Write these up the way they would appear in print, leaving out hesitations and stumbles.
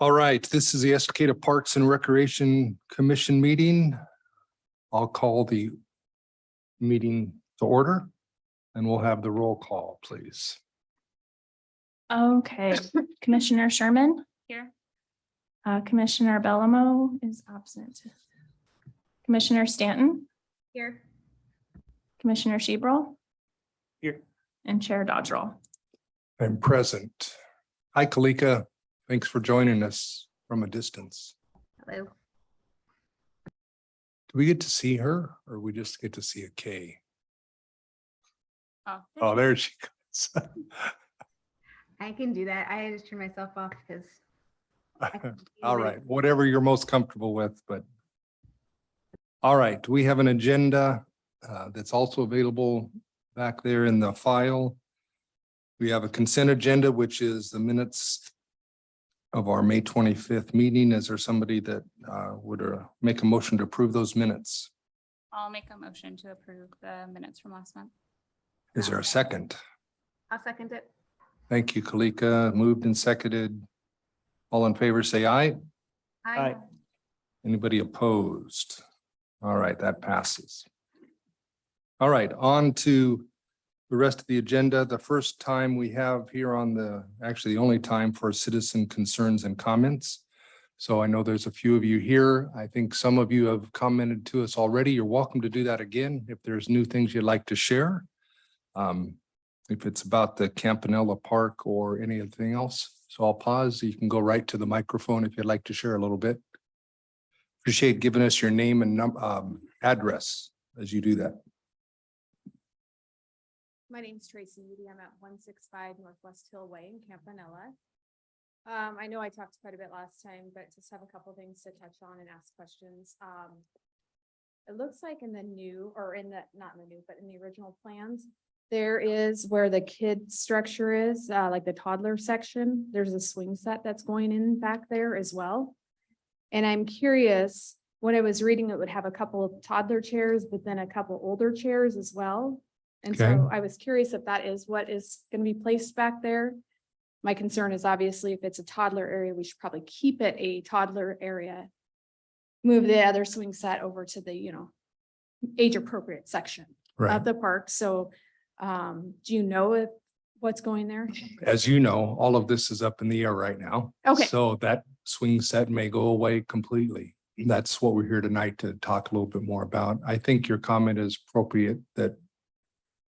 All right, this is the Cascadia Parks and Recreation Commission meeting. I'll call the meeting to order and we'll have the roll call, please. Okay, Commissioner Sherman? Here. Commissioner Bellamo is absent. Commissioner Stanton? Here. Commissioner Shebrel? Here. And Chair Dodgerall. I'm present. Hi, Kalika. Thanks for joining us from a distance. Hello. Do we get to see her or we just get to see a K? Oh, there she goes. I can do that. I just turn myself off because. All right, whatever you're most comfortable with, but. All right, we have an agenda that's also available back there in the file. We have a consent agenda, which is the minutes of our May 25th meeting. Is there somebody that would make a motion to approve those minutes? I'll make a motion to approve the minutes from last month. Is there a second? I'll second it. Thank you, Kalika. Moved and seconded. All in favor, say aye. Aye. Anybody opposed? All right, that passes. All right, on to the rest of the agenda. The first time we have here on actually the only time for citizen concerns and comments. So I know there's a few of you here. I think some of you have commented to us already. You're welcome to do that again if there's new things you'd like to share. If it's about the Campanella Park or anything else. So I'll pause. You can go right to the microphone if you'd like to share a little bit. Appreciate giving us your name and address as you do that. My name's Tracy Moody. I'm at 165 Northwest Hill Way in Campanella. I know I talked quite a bit last time, but just have a couple things to touch on and ask questions. It looks like in the new, or in the, not in the new, but in the original plans, there is where the kid structure is, like the toddler section. There's a swing set that's going in back there as well. And I'm curious, when I was reading, it would have a couple of toddler chairs, but then a couple older chairs as well. And Okay. so I was curious if that is what is going to be placed back there. My concern is obviously if it's a toddler area, we should probably keep it a toddler area. Move the other swing set over to the, age appropriate section of the park. So do you know what's going there? As you know, all of this is up in the air right now. Okay. So that swing set may go away completely. That's what we're here tonight to talk a little bit more about. I think your comment is appropriate that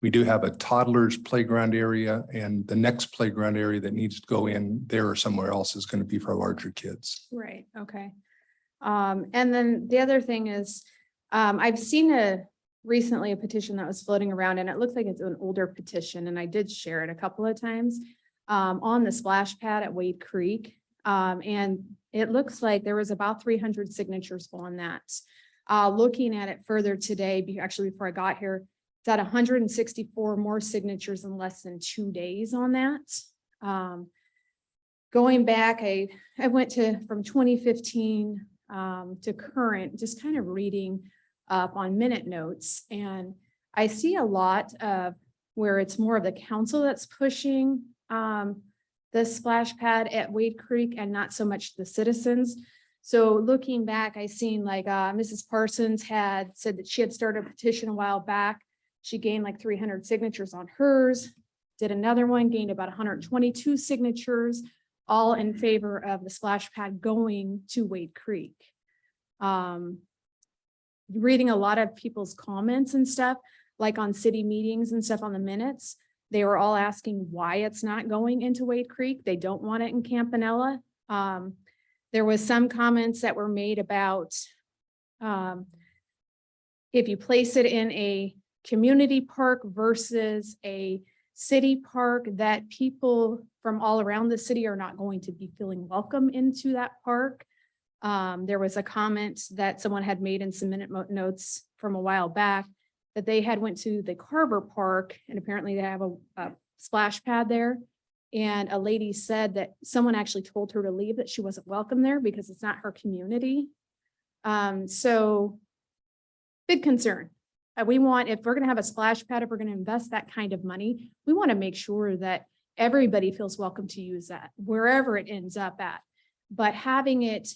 we do have a toddler's playground area and the next playground area that needs to go in there or somewhere else is going to be for larger kids. Right, okay. And then the other thing is, I've seen recently a petition that was floating around and it looks like it's an older petition and I did share it a couple of times on the splash pad at Wade Creek. And it looks like there was about 300 signatures on that. Looking at it further today, actually before I got here, it's at 164 more signatures in less than 2 days on that. Going back, I went from 2015 to current, just kind of reading up on minute notes. And I see a lot of where it's more of the council that's pushing the splash pad at Wade Creek and not so much the citizens. So looking back, I seen like Mrs. Parsons had said that she had started a petition a while back. She gained like 300 signatures on hers, did another one, gained about 122 signatures, all in favor of the splash pad going to Wade Creek. Reading a lot of people's comments and stuff, like on city meetings and stuff on the minutes, they were all asking why it's not going into Wade Creek. They don't want it in Campanella. There was some comments that were made about if you place it in a community park versus a city park, that people from all around the city are not going to be feeling welcome into that park. There was a comment that someone had made in some minute notes from a while back that they had went to the Carver Park and apparently they have a splash pad there. And a lady said that someone actually told her to leave, that she wasn't welcome there because it's not her community. So big concern. We want, if we're going to have a splash pad, if we're going to invest that kind of money, we want to make sure that everybody feels welcome to use that wherever it ends up at. but having it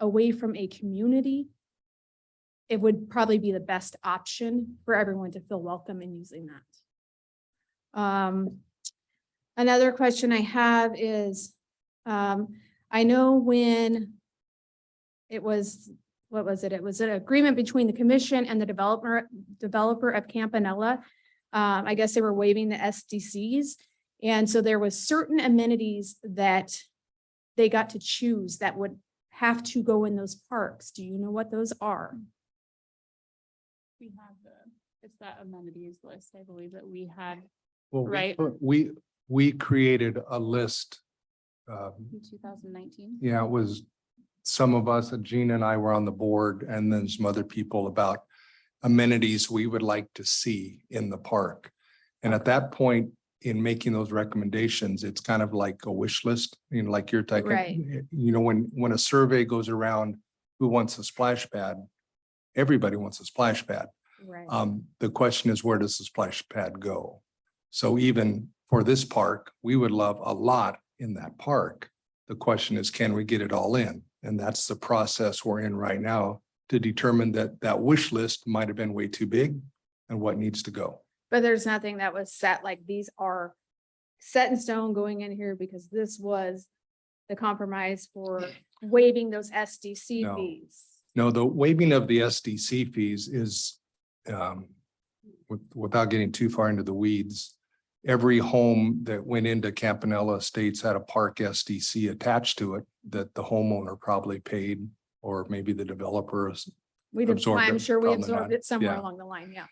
away from a community, it would probably be the best option for everyone to feel welcome in using that. Another question I have is, I know when it was, what was it? It was an agreement between the commission and the developer of Campanella. I guess they were waiving the SDCs. And so there was certain amenities that they got to choose that would have to go in those parks. Do you know what those are? We have it's that amenities list, I believe, that we had Well, Right. we created a list. in 2019. Yeah, it was some of us, Gina and I were on the board, and then some other people about amenities we would like to see in the park. And at that point, in making those recommendations, it's kind of like a wish list, like you're taking, Right. when a survey goes around, who wants a splash pad? Everybody wants a splash pad. Right. The question is, where does the splash pad go? So even for this park, we would love a lot in that park. The question is, can we get it all in? And that's the process we're in right now to determine that wish list might have been way too big and what needs to go. But there's nothing that was set, like these are set in stone going in here because this was the compromise for waiving those SDC No. fees. No, the waiving of the SDC fees is, without getting too far into the weeds, every home that went into Campanella Estates had a park SDC attached to it that the homeowner probably paid, or maybe the developers. We did, Absorbed I'm it, sure we probably absorbed not. it somewhere Yeah. along the line, yeah.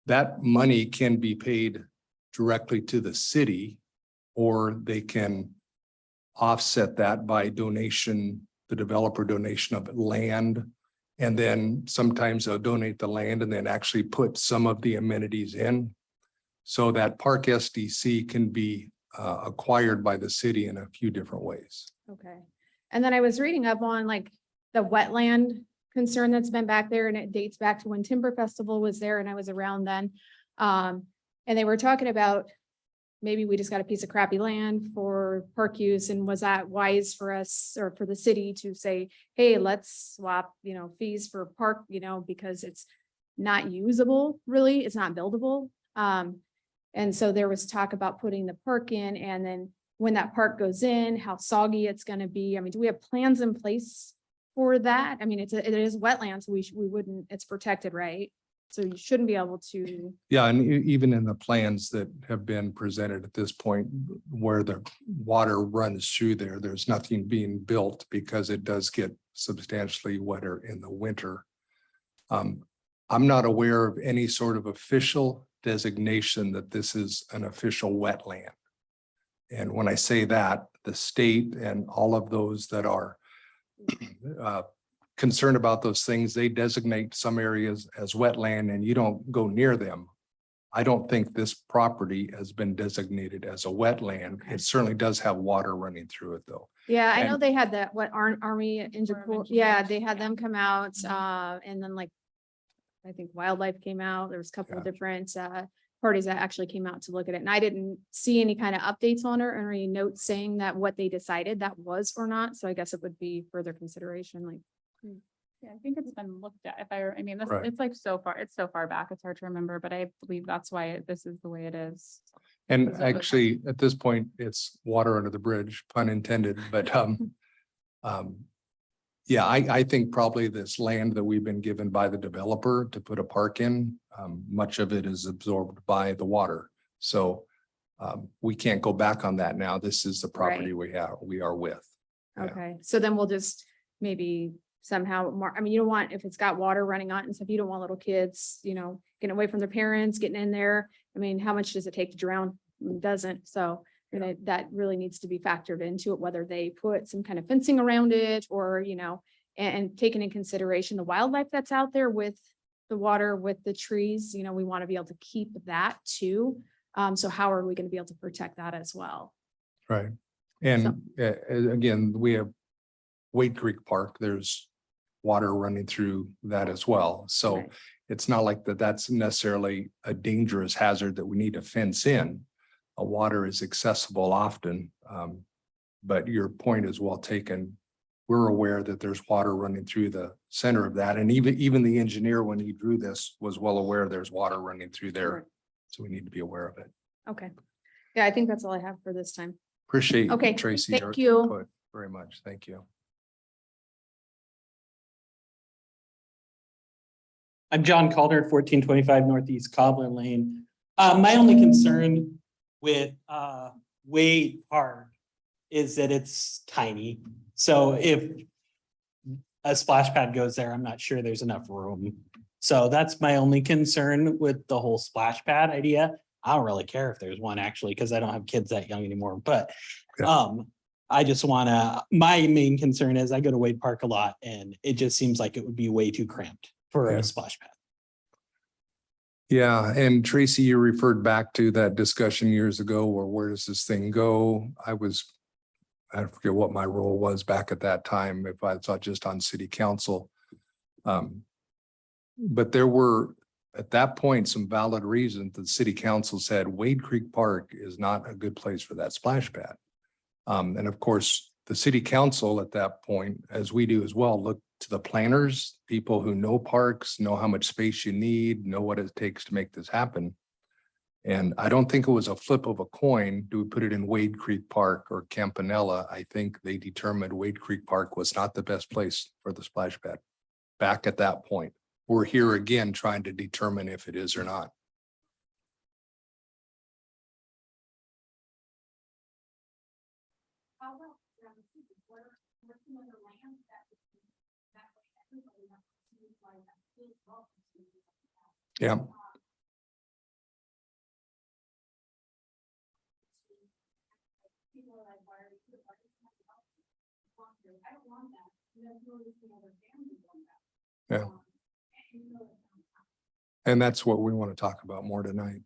That money can be paid directly to the city, or they can offset that by donation, the developer donation of land. And then sometimes they'll donate the land and then actually put some of the amenities in. So that park SDC can be acquired by the city in a few different ways. Okay. And then I was reading up on like the wetland concern that's been back there, and it dates back to when Timber Festival was there and I was around then. And they were talking about maybe we just got a piece of crappy land for park use, and was that wise for us or for the city to say, hey, let's swap, fees for park, because it's not usable, really, it's not buildable. And so there was talk about putting the park in, and then when that park goes in, how soggy it's gonna be. I mean, do we have plans in place for that? I mean, it is wetlands, so we wouldn't, it's protected, right? So you shouldn't be able to. Yeah, and even in the plans that have been presented at this point, where the water runs through there, there's nothing being built because it does get substantially wetter in the winter. I'm not aware of any sort of official designation that this is an official wetland. And when I say that, the state and all of those that are concerned about those things, they designate some areas as wetland and you don't go near them. I don't think this property has been designated as a wetland. Okay. It certainly does have water running through it though. Yeah, I know And- they had that, what, Army Corps of Engineers, yeah, Engineers, they had yeah. them come out, and then like, I think Wildlife came out, there was a couple of Yeah. different, parties that actually came out to look at it, and I didn't see any kind of updates on it or any notes saying that what they decided that was or not, so I guess it would be further consideration, like. Yeah, I think it's been looked at. I mean, Right. it's like it's so far back, it's hard to remember, but I believe that's why this is the way it is. And Is it- actually, at this point, it's water under the bridge, pun intended, but yeah, I think probably this land that we've been given by the developer to put a park in, much of it is absorbed by the water. So we can't go back on that now. This is the property we are with. Yeah. Okay, so then we'll just maybe somehow I mean, you don't want, if it's got water running on it and stuff, you don't want little kids, getting away from their parents, getting in there. I mean, how much does it take to drown? It doesn't, so. That really needs to be factored into it, whether they put some kind of fencing around it or, and taking in consideration the wildlife that's out there with the water, with the trees, we want to be able to keep that too. So how are we going to be able to protect that as well? Right. And again, we have Wade Creek Park. There's water running through that as well. So Right. it's not like that's necessarily a dangerous hazard that we need to fence in. Water is accessible often. But your point is well taken. We're aware that there's water running through the center of that. And even the engineer, when he drew this, was well aware there's water running through there. So we need to be aware of it. Okay. Yeah, I think that's all I have for this time. Appreciate Okay, Tracy. thank your you. input very much. Thank you. I'm John Calder, 1425 Northeast Cobbler Lane. My only concern with Wade Park is that it's tiny. So if a splash pad goes there, I'm not sure there's enough room. So that's my only concern with the whole splash pad idea. I don't really care if there's one actually, because I don't have kids that young anymore, but I just my main concern is I go to Wade Park a lot and it just seems like it would be way too cramped for Yeah. a splash pad. Yeah, and Tracy, you referred back to that discussion years ago where does this thing go? I forget what my role was back at that time, if I thought just on city council. But there were, at that point, some valid reasons that city council said Wade Creek Park is not a good place for that splash pad. And of course, the city council at that point, as we do as well, look to the planners, people who know parks, know how much space you need, know what it takes to make this happen. And I don't think it was a flip of a coin. Do we put it in Wade Creek Park or Campanella? I think they determined Wade Creek Park was not the best place for the splash pad. Back at that point, we're here again trying to determine if it is or not. Yeah. Yeah. And that's what we want to talk about more tonight,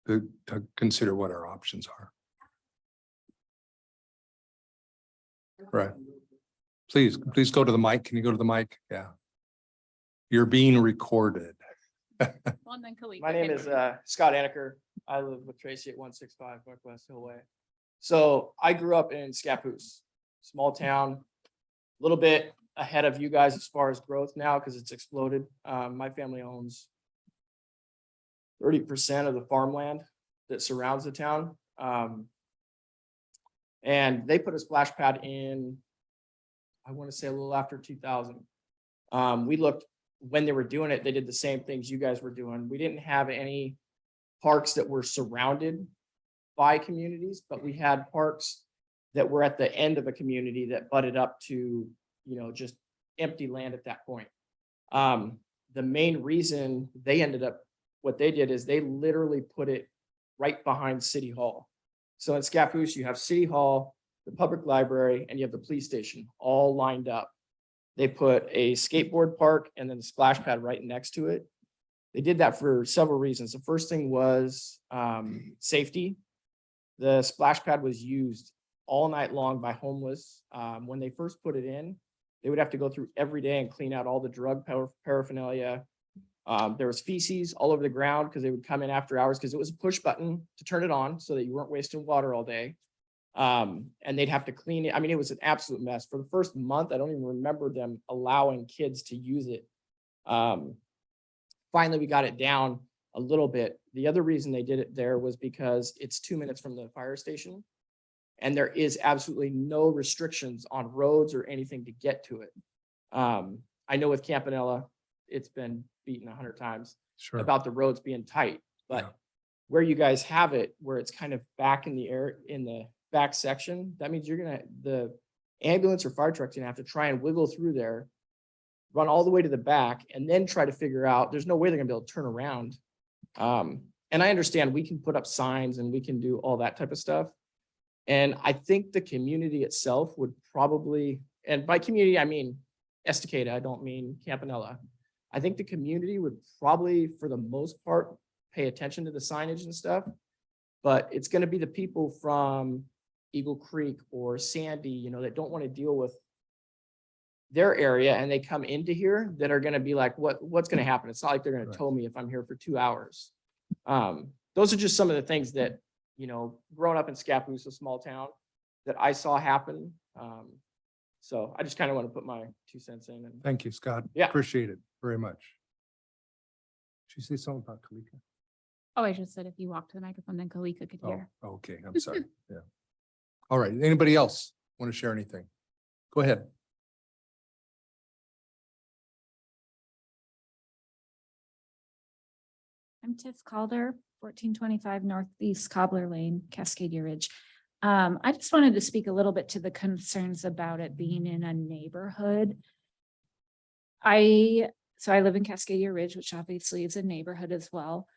to consider what our options are. Right. Please go to the mic. Can you go to the mic? Yeah. You're being recorded. Well, and then Khalid, My you name can- is Scott Aneker. I live with Tracy at 165 Northwest Hillway. So I grew up in Scappoose, small town, a little bit ahead of you guys as far as growth now because it's exploded. My family owns 30% of the farmland that surrounds the town. And they put a splash pad in, I want to say a little after 2000. We looked when they were doing it, they did the same things you guys were doing. We didn't have any parks that were surrounded by communities, but we had parks that were at the end of a community that butted up to, just empty land at that point. The main reason they ended up, what they did is they literally put it right behind City Hall. So in Scappoose, you have City Hall, the public library, and you have the police station all lined up. They put a skateboard park and then a splash pad right next to it. They did that for several reasons. The first thing was safety. The splash pad was used all night long by homeless. When they first put it in, they would have to go through every day and clean out all the drug paraphernalia. There was feces all over the ground because they would come in after hours because it was a push button to turn it on so that you weren't wasting water all day. And they'd have to clean it. I mean, it was an absolute mess. For the first month, I don't even remember them allowing kids to use it. Finally, we got it down a little bit. The other reason they did it there was because it's 2 minutes from the fire station. And there is absolutely no restrictions on roads or anything to get to it. I know with Campanella, it's been beaten 100 times Sure. about the roads being tight, but Yeah. where you guys have it, where it's kind of back in the air, in the back section, that means the ambulance or fire truck's gonna have to try and wiggle through there, run all the way to the back, and then try to figure out, there's no way they're gonna be able to turn around. And I understand we can put up signs and we can do all that type of stuff. And I think the community itself would probably, and by community, I mean Estacada, I don't mean Campanella. I think the community would probably, for the most part, pay attention to the signage and stuff. But it's gonna be the people from Eagle Creek or Sandy, that don't want to deal with their area and they come into here that are gonna be like, what's gonna happen? It's not like they're gonna Right. tow me if I'm here for 2 hours. Those are just some of the things that, growing up in Scappoose, a small town, that I saw happen. So I just kind of want to put my 2 cents in. And Thank you, Scott. Yeah. Appreciate it very much. Did you say something about Kalika? Oh, I just said if you walk to the microphone, then Kalika could Oh, hear. okay, I'm sorry. Yeah. All right, anybody else want to share anything? Go ahead. I'm Tiff Calder, 1425 Northeast Cobbler Lane, Cascadia Ridge. I just wanted to speak a little bit to the concerns about it being in a neighborhood. So I live in Cascadia Ridge, which obviously is a neighborhood as well.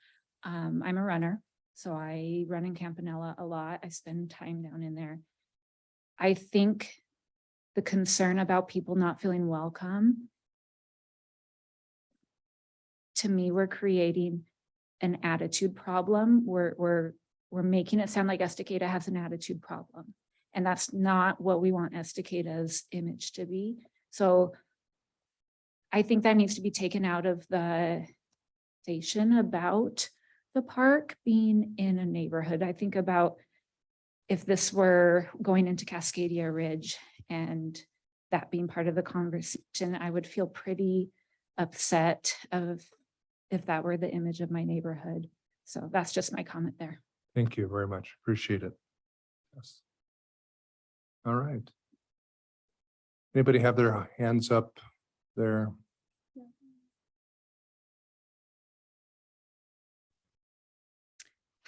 I'm a runner, so I run in Campanella a lot. I spend time down in there. I think the concern about people not feeling welcome, to me, we're creating an attitude problem. We're making it sound like Estacada has an attitude problem. And that's not what we want Estacada's image to be. So I think that needs to be taken out of the station about the park being in a neighborhood. I think about if this were going into Cascadia Ridge and that being part of the conversation, I would feel pretty upset if that were the image of my neighborhood. So that's just my comment there. Thank you very much. Appreciate it. Yes. All right. Anybody have their hands up there?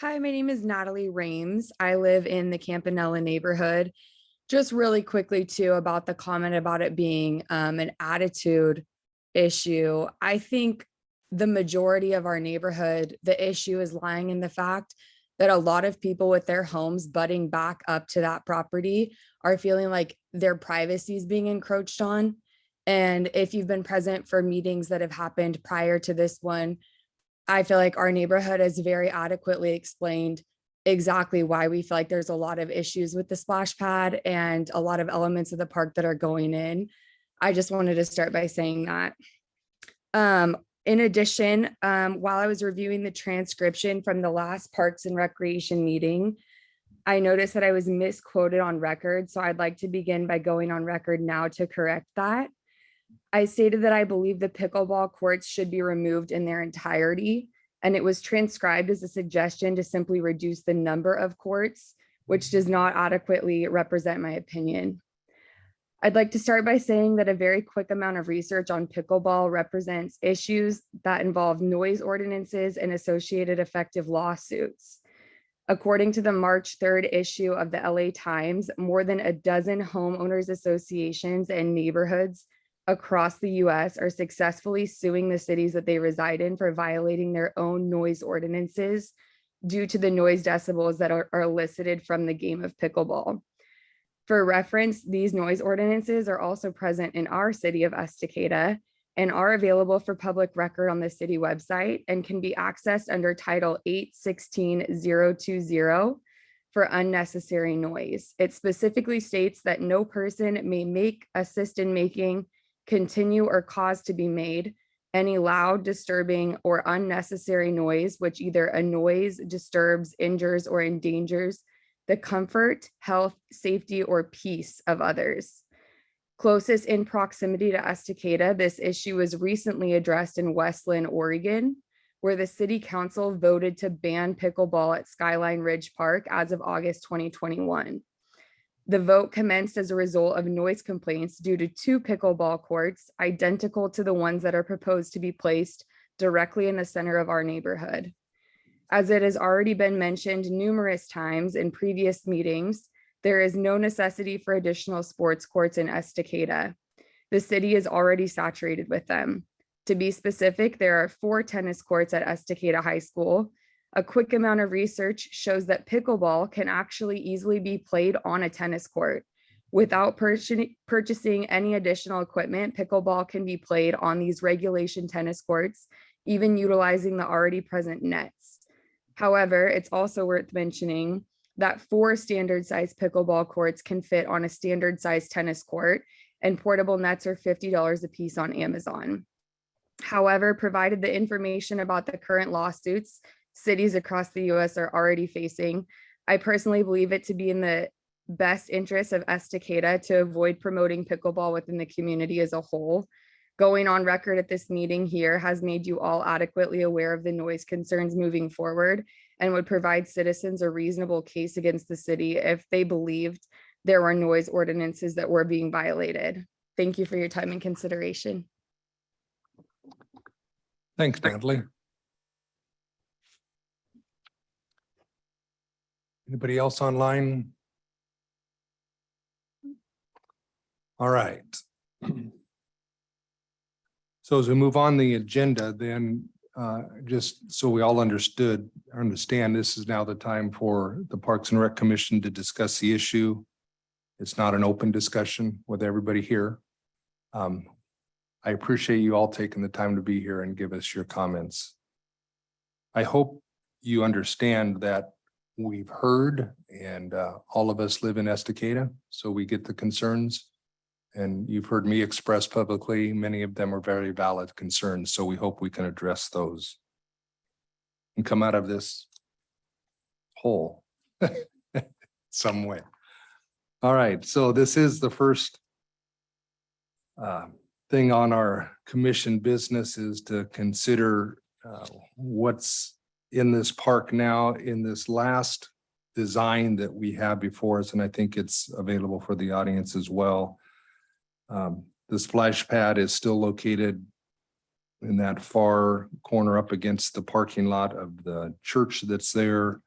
Hi, my name is Natalie Rames. I live in the Campanella neighborhood. Just really quickly too about the comment about it being an attitude issue. I think the majority of our neighborhood, the issue is lying in the fact that a lot of people with their homes butting back up to that property are feeling like their privacy is being encroached on. And if you've been present for meetings that have happened prior to this one, I feel like our neighborhood has very adequately explained exactly why we feel like there's a lot of issues with the splash pad and a lot of elements of the park that are going in. I just wanted to start by saying that. In addition, while I was reviewing the transcription from the last Parks and Recreation meeting, I noticed that I was misquoted on record. So I'd like to begin by going on record now to correct that. I stated that I believe the pickleball courts should be removed in their entirety, and it was transcribed as a suggestion to simply reduce the number of courts, which does not adequately represent my opinion. I'd like to start by saying that a very quick amount of research on pickleball represents issues that involve noise ordinances and associated effective lawsuits. According to the March 3rd issue of the LA Times, more than a dozen homeowners associations and neighborhoods across the US are successfully suing the cities that they reside in for violating their own noise ordinances due to the noise decibels that are elicited from the game of pickleball. For reference, these noise ordinances are also present in our city of Estacada and are available for public record on the city website and can be accessed under Title 8-16-020 for unnecessary noise. It specifically states that no person may make, assist in making, continue, or cause to be made any loud, disturbing, or unnecessary noise which either annoys, disturbs, injures, or endangers the comfort, health, safety, or peace of others. Closest in proximity to Estacada, this issue was recently addressed in Westland, Oregon, where the city council voted to ban pickleball at Skyline Ridge Park as of August 2021. The vote commenced as a result of noise complaints due to 2 pickleball courts identical to the ones that are proposed to be placed directly in the center of our neighborhood. As it has already been mentioned numerous times in previous meetings, there is no necessity for additional sports courts in Estacada. The city is already saturated with them. To be specific, there are 4 tennis courts at Estacada High School. A quick amount of research shows that pickleball can actually easily be played on a tennis court. Without purchasing any additional equipment, pickleball can be played on these regulation tennis courts, even utilizing the already present nets. However, it's also worth mentioning that 4 standard size pickleball courts can fit on a standard size tennis court, and portable nets are $50 a piece on Amazon. However, provided the information about the current lawsuits cities across the US are already facing, I personally believe it to be in the best interests of Estacada to avoid promoting pickleball within the community as a whole. Going on record at this meeting here has made you all adequately aware of the noise concerns moving forward and would provide citizens a reasonable case against the city if they believed there were noise ordinances that were being violated. Thank you for your time and consideration. Thanks, Natalie. Anybody else online? All right. So as we move on the agenda, then just so we all understand, this is now the time for the Parks and Rec Commission to discuss the issue. It's not an open discussion with everybody here. I appreciate you all taking the time to be here and give us your comments. I hope you understand that we've heard, and all of us live in Estacada, so we get the concerns. And you've heard me express publicly, many of them are very valid concerns, so we hope we can address those and come out of this hole some way. All right, so this is the first thing on our commission business is to consider what's in this park now in this last design that we have before us, and I think it's available for the audience as well. The splash pad is still located in that far corner up against the parking lot of the church that's there.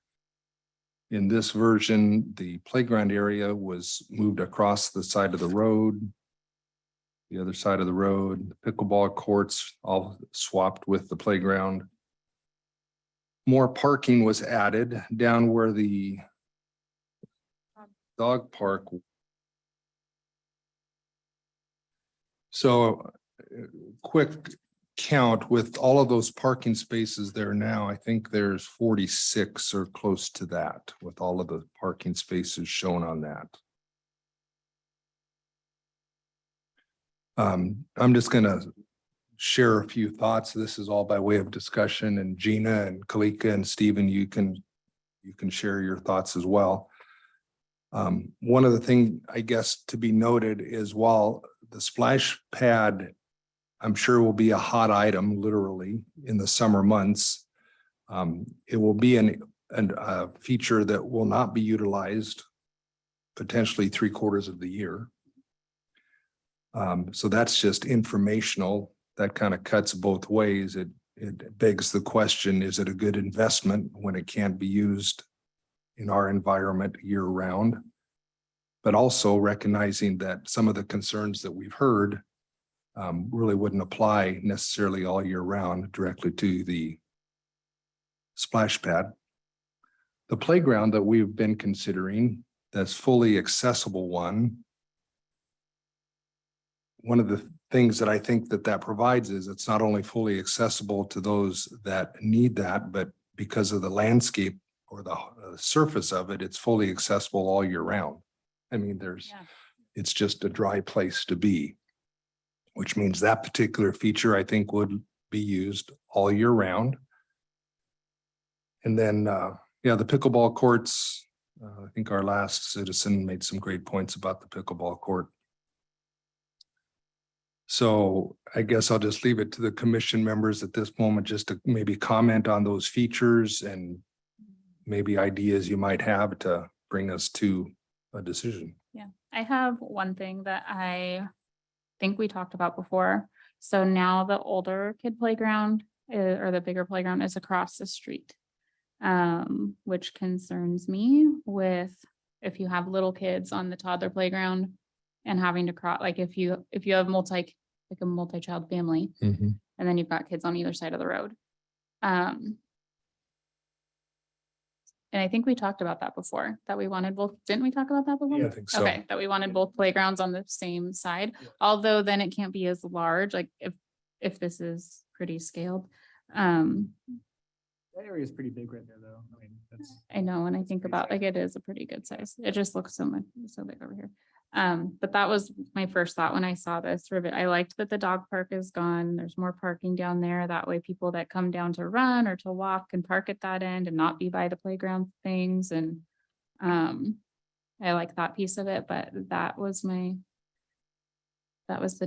In this version, the playground area was moved across the side of the road. The other side of the road, the pickleball courts all swapped with the playground. More parking was added down where the dog park. So quick count with all of those parking spaces there now, I think there's 46 or close to that with all of the parking spaces shown on that. I'm just gonna share a few thoughts. This is all by way of discussion, and Gina and Kalika and Stephen, you can share your thoughts as well. One of the things I guess to be noted is while the splash pad, I'm sure will be a hot item literally in the summer months. It will be a feature that will not be utilized potentially 3/4 of the year. So that's just informational. That kind of cuts both ways. It begs the question, is it a good investment when it can't be used in our environment year round? But also recognizing that some of the concerns that we've heard really wouldn't apply necessarily all year round directly to the splash pad. The playground that we've been considering, that's fully accessible one of the things that I think that provides is it's not only fully accessible to those that need that, but because of the landscape or the surface of it, it's fully accessible all year round. I mean, it's just a dry place to be, which means that particular feature I think would be used all year round. And then, the pickleball courts, I think our last citizen made some great points about the pickleball court. So I guess I'll just leave it to the commission members at this moment, just to maybe comment on those features and maybe ideas you might have to bring us to a decision. Yeah, I have one thing that I think we talked about before. So now the older kid playground or the bigger playground is across the street. Which concerns me with if you have little kids on the toddler playground and having to cross, like if you have a multi-child family, and then you've got kids on either side of the road. And I think we talked about that before, that we wanted both, didn't we talk about that before? Yeah, I think so. Okay, that we wanted both playgrounds on the same side, although then it can't be as large, like if this is pretty scaled. That area is pretty big right there, though. I mean, I know, and I think about like it is a pretty good size. It just looks so big over here. But that was my first thought when I saw this rivet. I liked that the dog park is gone. There's more parking down there. That way people that come down to run or to walk can park at that end and not be by the playground things. And I like that piece of it, but that was the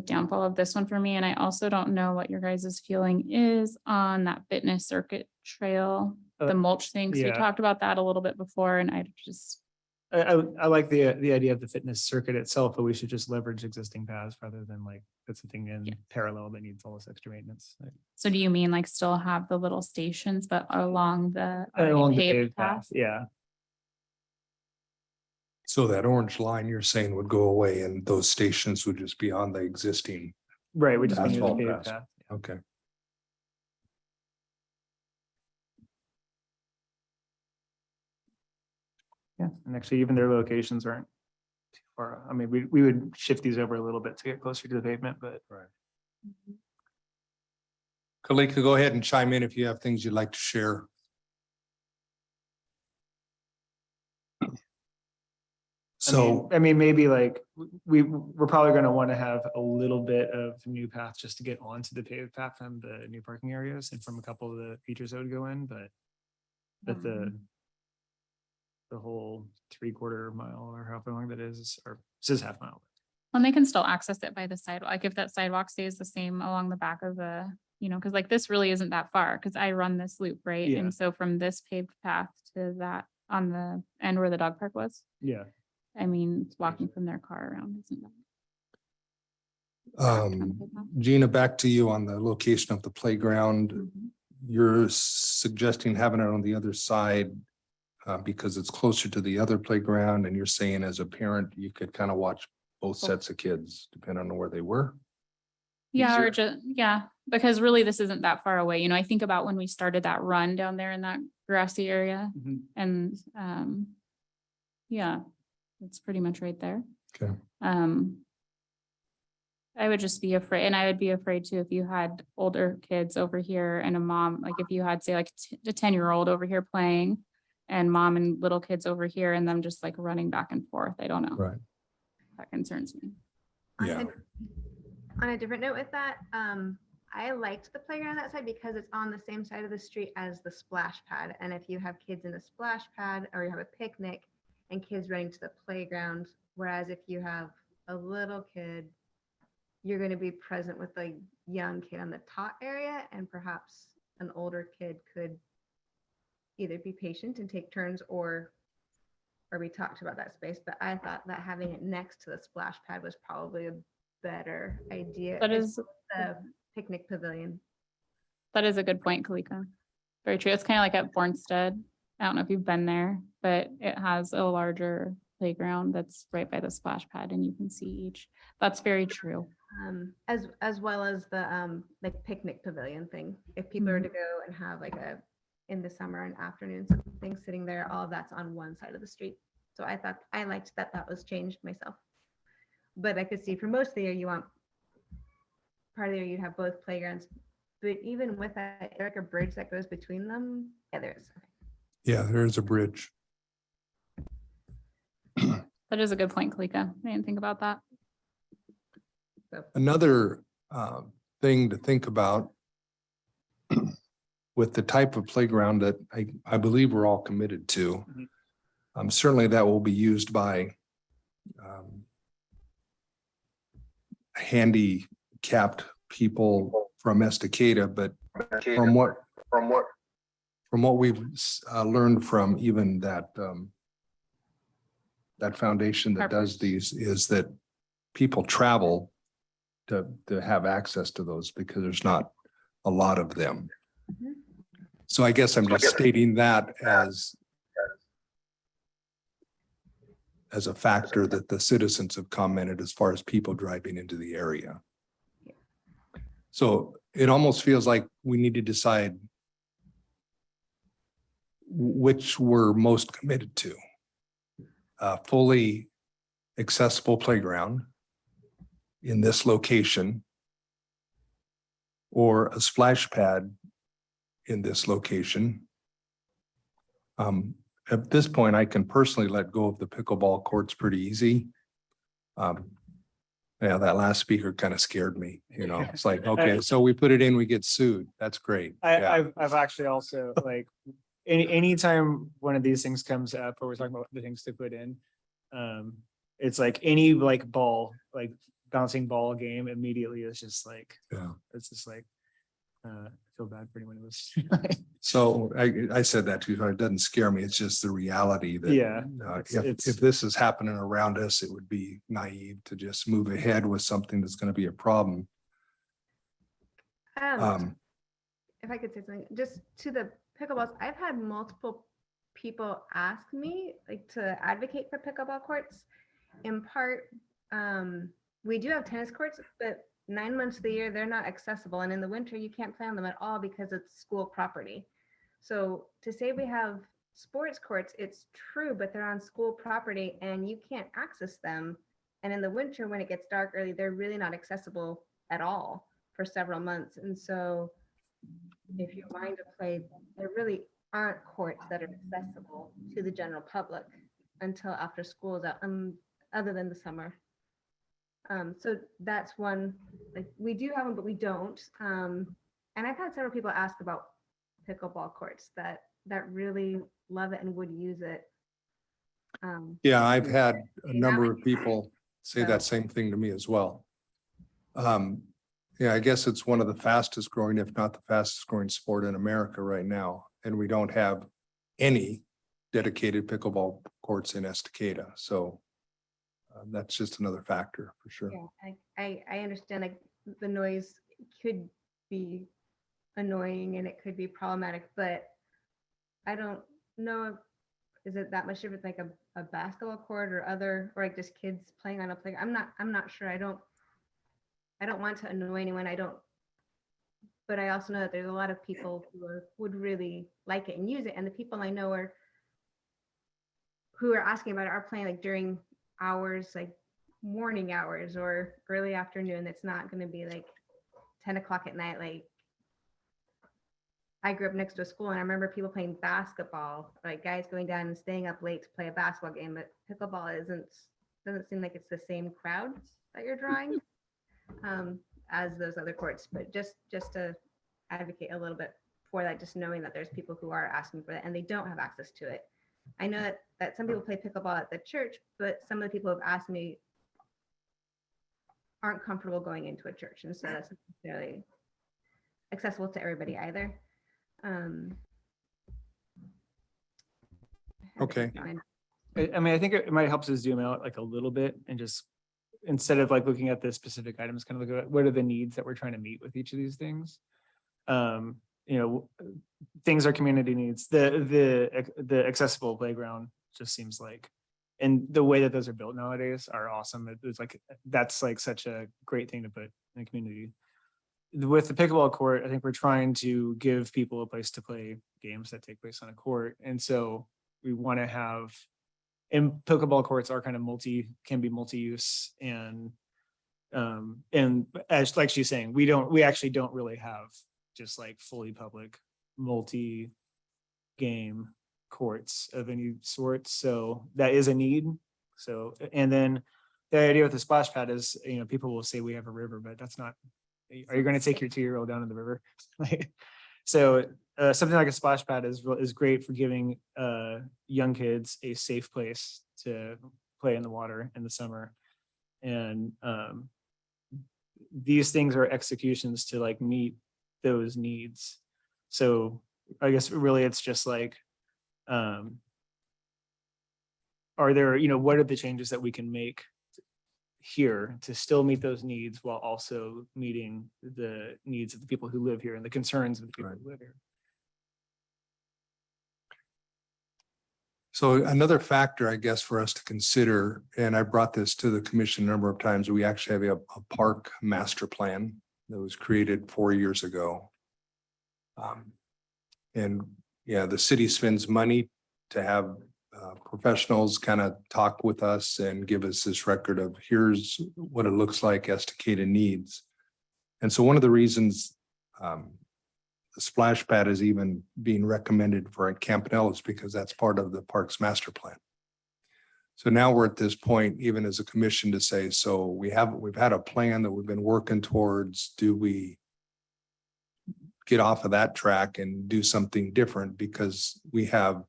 downfall of this one for me. And I also don't know what your guys' feeling is on that fitness circuit trail, the mulch thing. 'Cause we yeah. talked about that a little bit before and I just, I like the idea of the fitness circuit itself, but we should just leverage existing paths rather than like put something in Yeah. parallel that needs all this extra maintenance. so do you mean like still have the little stations, but along the already Along the paved paved path? path, yeah. So that orange line you're saying would go away and those stations would just be on the existing. Right, we just need the Asphalt paved paths. path. Okay. Yeah, and actually even their locations aren't too far. I mean, we would shift these over a little bit to get closer to the pavement, but Kalika, go ahead and chime in if you have things you'd like to share. So, I mean, maybe like we're probably gonna want to have a little bit of new path just to get onto the paved path from the new parking areas and from a couple of the features that would go in, but the whole 3/4 mile or however long that is, or it says half mile. And they can still access it by the sidewalk. Like if that sidewalk stays the same along the back of the, cause like this really isn't that far, cause I run this loop, right? Yeah. And so from this paved path to that on the end where the dog park was, Yeah. I mean, walking from their car around isn't that. Gina, back to you on the location of the playground. Mhm. You're suggesting having it on the other side because it's closer to the other playground, and you're saying as a parent, you could kind of watch both sets of kids depending on where they were. Yeah, or Easier. just, yeah, because really this isn't that far away. I think about when we started that run down there in that grassy area Mhm. and, yeah, it's pretty much right there. Okay. I would just be afraid, and I would be afraid too, if you had older kids over here and a mom, like if you had, say, like a 10-year-old over here playing and mom and little kids over here and them just like running back and forth. I don't know. Right. That concerns me. Yeah. On a different note with that, I liked the playground on that side because it's on the same side of the street as the splash pad. And if you have kids in the splash pad or you have a picnic and kids running to the playground, whereas if you have a little kid, you're going to be present with a young kid on the top area, and perhaps an older kid could either be patient and take turns or we talked about that space. But I thought that having it next to the splash pad was probably a better idea. That as is, the picnic pavilion. that is a good point, Kalika. Very true. It's kind of like at Bornstead. I don't know if you've been there, but it has a larger playground that's right by the splash pad and you can see each. That's very true. As well as the like picnic pavilion thing. If people are to go and have like a in the summer and afternoon something sitting there, all of that's on one side of the street. So I thought I liked that was changed myself. But I could see for most of the year you want part of the year you have both playgrounds. But even with that, is there like a bridge that goes between them? Yeah, there is. Okay. Yeah, there is a bridge. That is a good point, Kalika. I didn't think about that. Another thing to think about with the type of playground that I believe we're all committed to. Certainly that will be used by handicapped people from Cascadia, but from what we've learned from even that foundation that does Harper's. these is that people travel to have access to those because there's not a lot of them. So I guess I'm just stating that as a factor that the citizens have commented as far as people driving into the area. So it almost feels like we need to decide which we're most committed to. A fully accessible playground in this location or a splash pad in this location. At this point, I can personally let go of the pickleball courts pretty easy. Yeah, that last speaker kind of scared me, it's like, okay, so we put it in, we get sued. That's great. Yeah. I've actually also like anytime one of these things comes up or we're talking about the things to put in, It's like any like ball, like bouncing ball game immediately is just like, Yeah. it's just like, I feel bad for anyone who was. So I said that too, it doesn't scare me. It's just the reality that. Yeah, If this is happening around us, it would be naive to just move ahead with something that's going to be a problem. If I could say something, just to the pickleballs, I've had multiple people ask me like to advocate for pickleball courts. In part, we do have tennis courts, but 9 months of the year, they're not accessible. And in the winter, you can't play on them at all because it's school property. So to say we have sports courts, it's true, but they're on school property and you can't access them. And in the winter, when it gets dark early, they're really not accessible at all for several months. And so if you're wanting to play, there really aren't courts that are accessible to the general public until after school is out, other than the summer. So that's one, like we do have them, but we don't. And I've had several people ask about pickleball courts that really love it and would use it. Yeah, I've had a Yeah. number of people say that So- same thing to me as well. Yeah, I guess it's one of the fastest growing, if not the fastest growing sport in America right now. And we don't have any dedicated pickleball courts in Estacada. So that's just another factor for sure. Yeah, I understand like the noise could be annoying and it could be problematic, but I don't know if, is it that much different like a basketball court or other, or like just kids playing on a playground? I'm not sure. I don't want to annoy anyone. But I also know that there's a lot of people who would really like it and use it. And the people I know who are asking about it are playing like during hours, like morning hours or early afternoon. It's not going to be like 10 o'clock at night. Like I grew up next to a school and I remember people playing basketball, like guys going down and staying up late to play a basketball game, but pickleball doesn't seem like it's the same crowd that you're drawing as those other courts. But just to advocate a little bit for that, just knowing that there's people who are asking for that and they don't have access to it. I know that some people play pickleball at the church, but some of the people who have asked me aren't comfortable going into a church. And so that's not necessarily accessible to everybody either. Okay. I mean, I think it might help to zoom out like a little bit and just, instead of like looking at the specific items, kind of look at what are the needs that we're trying to meet with each of these things. You know, things are community needs. The accessible playground just seems like, and the way that those are built nowadays are awesome. It's like, that's like such a great thing to put in the community. With the pickleball court, I think we're trying to give people a place to play games that take place on a court. And so we want to have, and pickleball courts are kind of can be multi-use, and as like she's saying, we actually don't really have just like fully public multi-game courts of any sort. So that is a need. So, and then the idea with the splash pad is, you know, people will say we have a river, but that's not, are you going to take your 2-year-old down to the river? Like, so something like a splash pad is great for giving young kids a safe place to play in the water in the summer. And these things are executions to like meet those needs. So I guess really it's just like, are there, you know, what are the changes that we can make here to still meet those needs while also meeting the needs of the people who live here and the concerns of the people who live here? So another factor, I guess, for us to consider, and I brought this to the commission a number of times, we actually have a park master plan that was created 4 years ago. And yeah, the city spends money to have professionals kind of talk with us and give us this record of here's what it looks like Estacada needs. And so one of the reasons the splash pad is even being recommended for Campanelle is because that's part of the park's master plan. So now we're at this point, even as a commission, to say, so we've had a plan that we've been working towards. Do we get off of that track and do something different? Because we have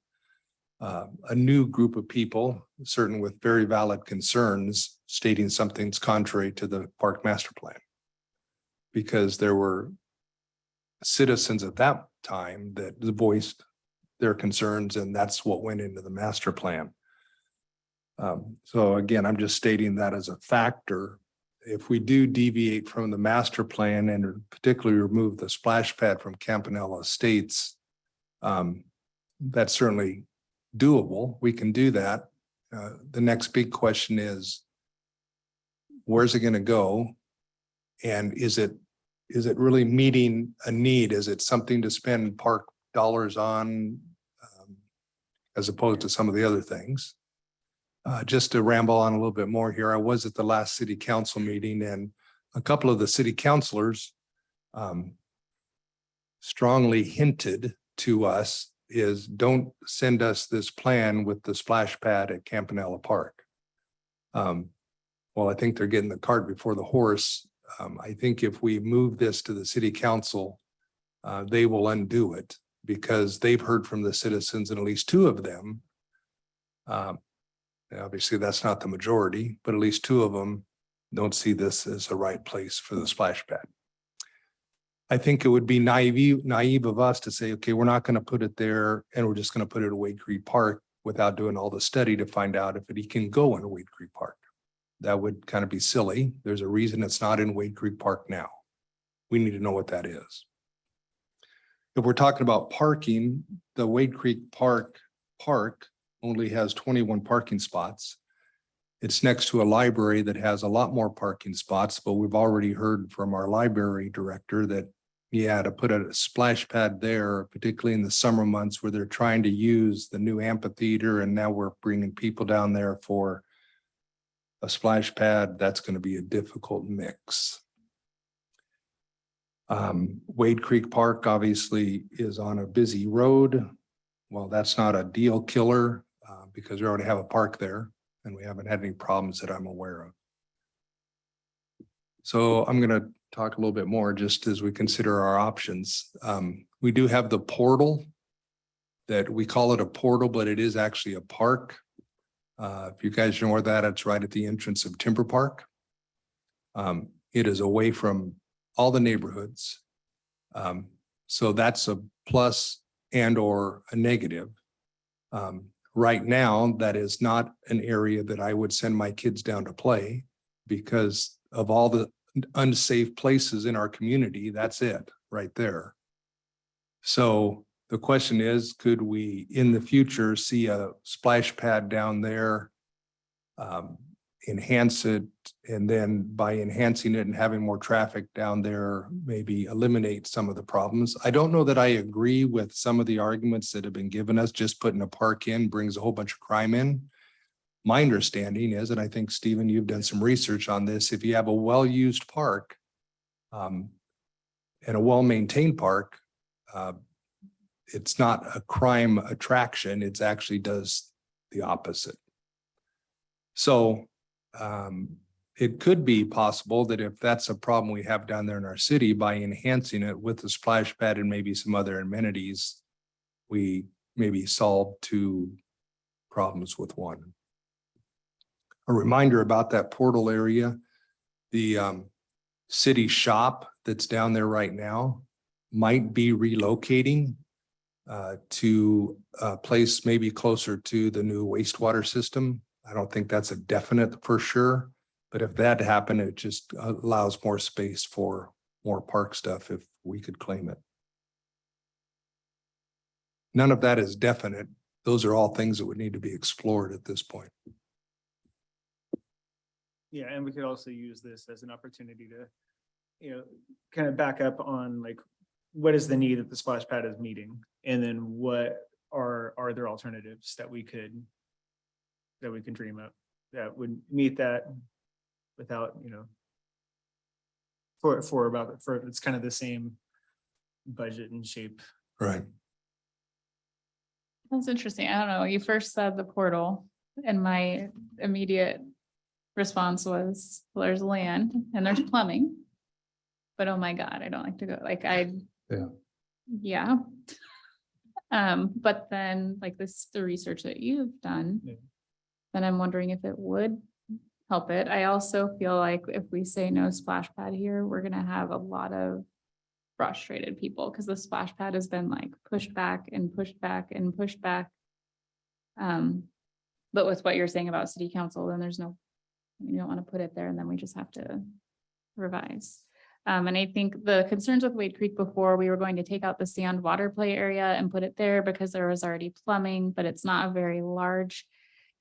a new group of people, certain with very valid concerns, stating something's contrary to the park master plan. Because there were citizens at that time that voiced their concerns, and that's what went into the master plan. So again, I'm just stating that as a factor. If we do deviate from the master plan and particularly remove the splash pad from Campanella Estates, that's certainly doable. We can do that. The next big question is, where's it going to go? And is it really meeting a need? Is it something to spend park dollars on as opposed to some of the other things? Just to ramble on a little bit more here, I was at the last city council meeting, and a couple of the city councilors strongly hinted to us is don't send us this plan with the splash pad at Campanella Park. Well, I think they're getting the cart before the horse. I think if we move this to the city council, they will undo it because they've heard from the citizens, and at least two of them. Obviously, that's not the majority, but at least two of them don't see this as the right place for the splash pad. I think it would be naive of us to say, okay, we're not going to put it there and we're just going to put it at Wade Creek Park without doing all the study to find out if it can go in Wade Creek Park. That would kind of be silly. There's a reason it's not in Wade Creek Park now. We need to know what that is. If we're talking about parking, the Wade Creek Park only has 21 parking spots. It's next to a library that has a lot more parking spots, but we've already heard from our library director that, yeah, to put a splash pad there, particularly in the summer months where they're trying to use the new amphitheater, and now we're bringing people down there for a splash pad, that's going to be a difficult mix. Wade Creek Park obviously is on a busy road. Well, that's not a deal killer because we already have a park there and we haven't had any problems that I'm aware of. So I'm going to talk a little bit more just as we consider our options. We do have the portal that we call it a portal, but it is actually a park. If you guys know where that, it's right at the entrance of Timber Park. It is away from all the neighborhoods. So that's a plus and or a negative. Right now, that is not an area that I would send my kids down to play because of all the unsafe places in our community. That's it right there. So the question is, could we in the future see a splash pad down there, enhance it, and then by enhancing it and having more traffic down there, maybe eliminate some of the problems? I don't know that I agree with some of the arguments that have been given us. Just putting a park in brings a whole bunch of crime in. My understanding is, and I think, Stephen, you've done some research on this, if you have a well-used park and a well-maintained park, it's not a crime attraction. It actually does the opposite. So it could be possible that if that's a problem we have down there in our city, by enhancing it with the splash pad and maybe some other amenities, we maybe solve two problems with one. A reminder about that portal area, the city shop that's down there right now might be relocating to a place maybe closer to the new wastewater system. I don't think that's a definite for sure, but if that happened, it just allows more space for more park stuff if we could claim it. None of that is definite. Those are all things that would need to be explored at this point. Yeah, and we could also use this as an opportunity to, kind of back up on like, what is the need that the splash pad is meeting? And then what are there alternatives that we can dream up that would meet that without, for it's kind of the same budget and shape. Right. That's interesting. I don't know. You first said the portal and my immediate response was, well, there's land and there's plumbing, but oh my God, I don't like to go. Yeah. But then like this, the research that you've done, Yeah. then I'm wondering if it would help it. I also feel like if we say no splash pad here, we're gonna have a lot of frustrated people because the splash pad has been like pushed back and pushed back and pushed back. But with what you're saying about city council, then there's no, you don't want to put it there and then we just have to revise. And I think the concerns with Wade Creek before, we were going to take out the sand water play area and put it there because there was already plumbing, but it's not a very large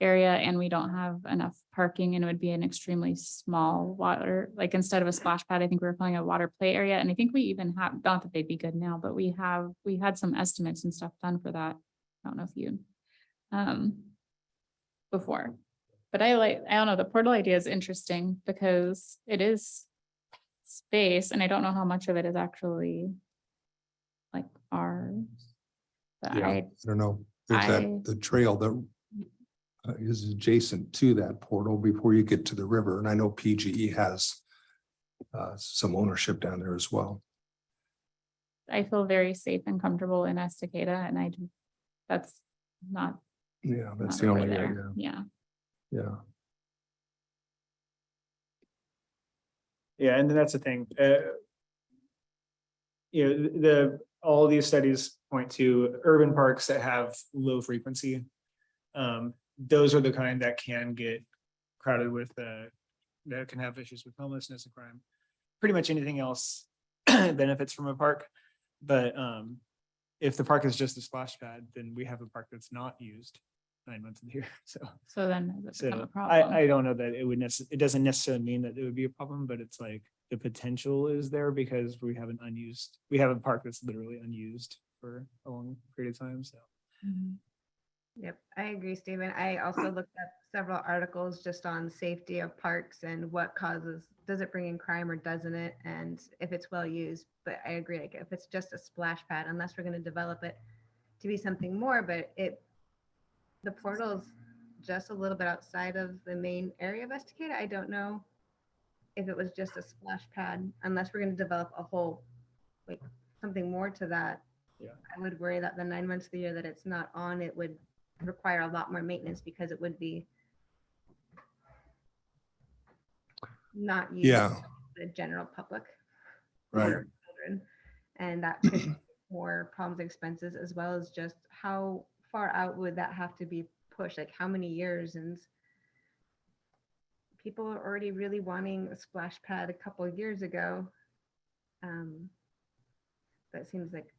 area and we don't have enough parking and it would be an extremely small water, like instead of a splash pad, I think we were calling it a water play area. And I think we even have, not that they'd be good now, but we had some estimates and stuff done for that. I don't know if you, before, but I don't know, the portal idea is interesting because it is space and I don't know how much of it is actually like ours. But Yeah, I I don't know. There's I- the trail that is adjacent to that portal before you get to the river. And I know PGE has some ownership down there as well. feel very safe and comfortable in Estacada and that's not. Yeah, that's not the over only there. area. Yeah. Yeah. Yeah, and that's the thing. All these studies point to urban parks that have low frequency. Those are the kind that can get crowded with, that can have issues with homelessness and crime. Pretty much anything else benefits from a park. But if the park is just a splash pad, then we have a park that's not used 9 months of the year. So then it's become a So problem. I don't know that it doesn't necessarily mean that it would be a problem, but it's like the potential is there because we have a park that's literally unused for a long period of time, so. Mhm. Yep, I agree, Stephen. I also looked at several articles just on safety of parks and what causes, does it bring in crime or doesn't it? And if it's well used, but I agree, like if it's just a splash pad, unless we're going to develop it to be something more, but the portal's just a little bit outside of the main area of Estacada. I don't know if it was just a splash pad, unless we're going to develop a whole, like something more to that. Yeah. I would worry that the 9 months of the year that it's not on, it would require a lot more maintenance because it would be not used Yeah. by the general public Right. or children. And that could be more problems, expenses, as well as just how far out would that have to be pushed? Like how many years? And people are already really wanting a splash pad a couple of years ago. That seems like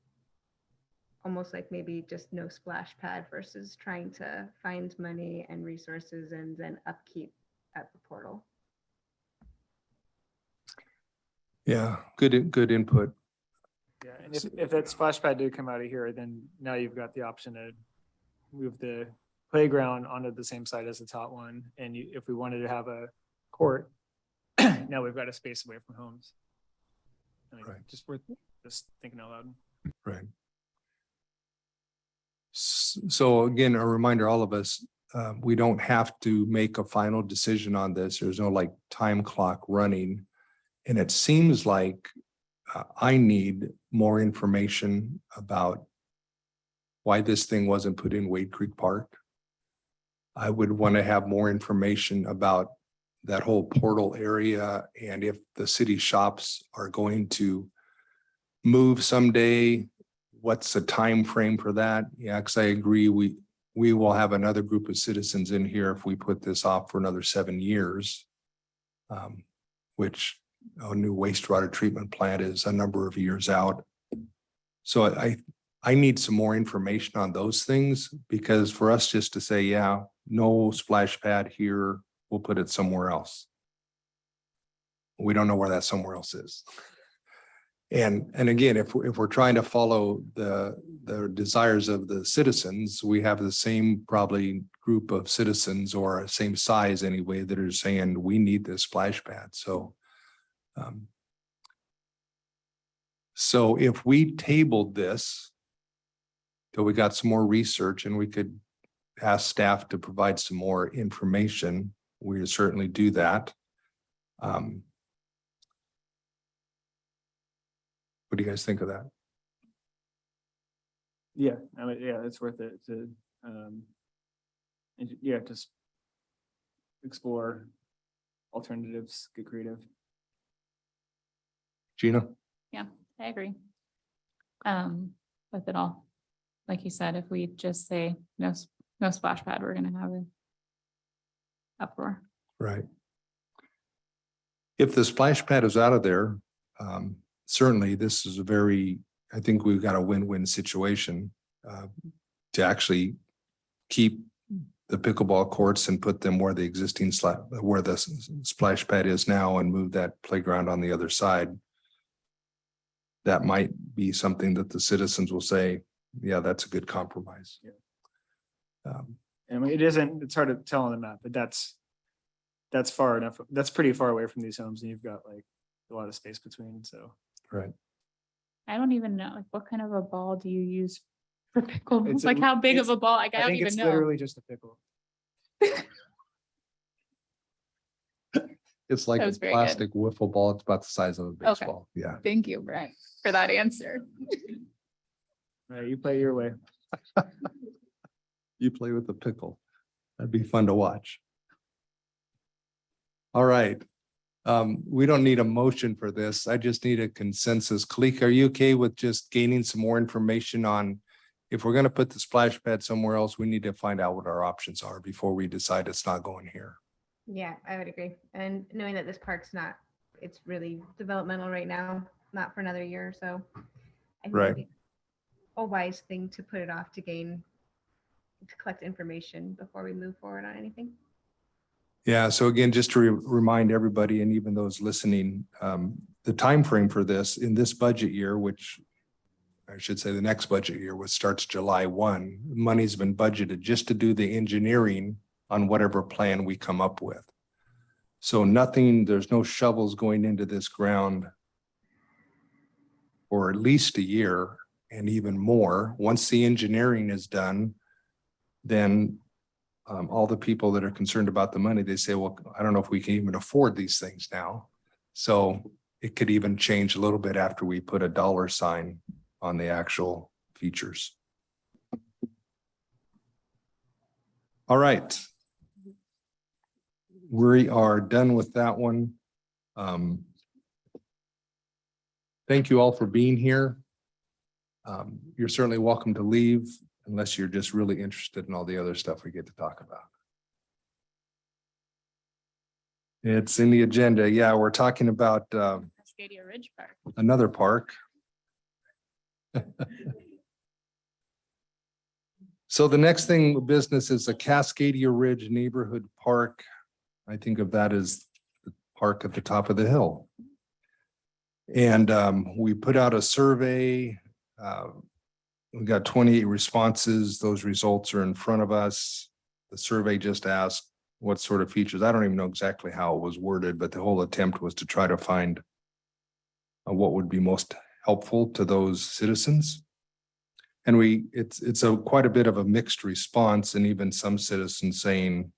almost like maybe just no splash pad versus trying to find money and resources and then upkeep at the portal. Yeah, good input. Yeah, and if that splash pad did come out of here, then now you've got the option to move the playground onto the same side as the top one. And if we wanted to have a court, now we've got a space away from homes. I mean, Right. just worth just thinking out loud. Right. So again, a reminder, all of us, we don't have to make a final decision on this. There's no like time clock running. And it seems like I need more information about why this thing wasn't put in Wade Creek Park. I would want to have more information about that whole portal area and if the city shops are going to move someday. What's the time frame for that? Yeah, because I agree, we will have another group of citizens in here if we put this off for another 7 years. Which a new wastewater treatment plant is a number of years out. So I need some more information on those things because for us just to say, yeah, no splash pad here, we'll put it somewhere else. We don't know where that somewhere else is. And again, if we're trying to follow the desires of the citizens, we have the same probably group of citizens or same size anyway that are saying we need this splash pad. So if we tabled this till we got some more research and we could ask staff to provide some more information, we would certainly do that. What do you guys think of that? Yeah, I mean, yeah, it's worth it to, yeah, just explore alternatives, get creative. Gina? I agree. With it all. Like you said, if we just say no splash pad, we're gonna have an uproar. Right. If the splash pad is out of there, certainly this is a very, I think we've got a win-win situation to actually keep the pickleball courts and put them where the existing where the splash pad is now and move that playground on the other side. That might be something that the citizens will say, yeah, that's a good compromise. I mean, it isn't, it's hard to tell on the map, but that's far enough. That's pretty far away from these homes and you've got like a lot of space between, so. Right. I don't even know, like, what kind of a ball do you use for pickle? It's Like, how big of it's- a ball? Like, I I don't think even it's know. literally just a pickle. It's like That a was very good. plastic wiffle ball. It's about the size of a baseball. Yeah. Thank you, Brent, for that answer. Right, you play your way. You play with the pickle. That'd be fun to watch. All right. We don't need a motion for this. I just need a consensus. Kalik, are you okay with just gaining some more information on if we're going to put the splash pad somewhere else, we need to find out what our options are before we decide it's not going here. Yeah, I would agree. And knowing that this park's not, it's really developmental right now, not for another year or so. I think Right. it'd be a wise thing to put it off to collect information before we move forward on anything. Yeah, so again, just to remind everybody and even those listening, the time frame for this in this budget year, which I should say the next budget year, which starts July 1, money's been budgeted just to do the engineering on whatever plan we come up with. So nothing, there's no shovels going into this ground for at least a year and even more. Once the engineering is done, then all the people that are concerned about the money, they say, well, I don't know if we can even afford these things now. So it could even change a little bit after we put a dollar sign on the actual features. All right. We are done with that one. Thank you all for being here. You're certainly welcome to leave unless you're just really interested in all the other stuff we get to talk about. It's in the agenda. Yeah, we're talking about Cascadia Ridge Park. another park. So the next thing business is the Cascadia Ridge Neighborhood Park. I think of that as the park at the top of the hill. And we put out a survey. We got 28 responses. Those results are in front of us. The survey just asked what sort of features. I don't even know exactly how it was worded, but the whole attempt was to try to find what would be most helpful to those citizens. And it's quite a bit of a mixed response, and even some citizens saying,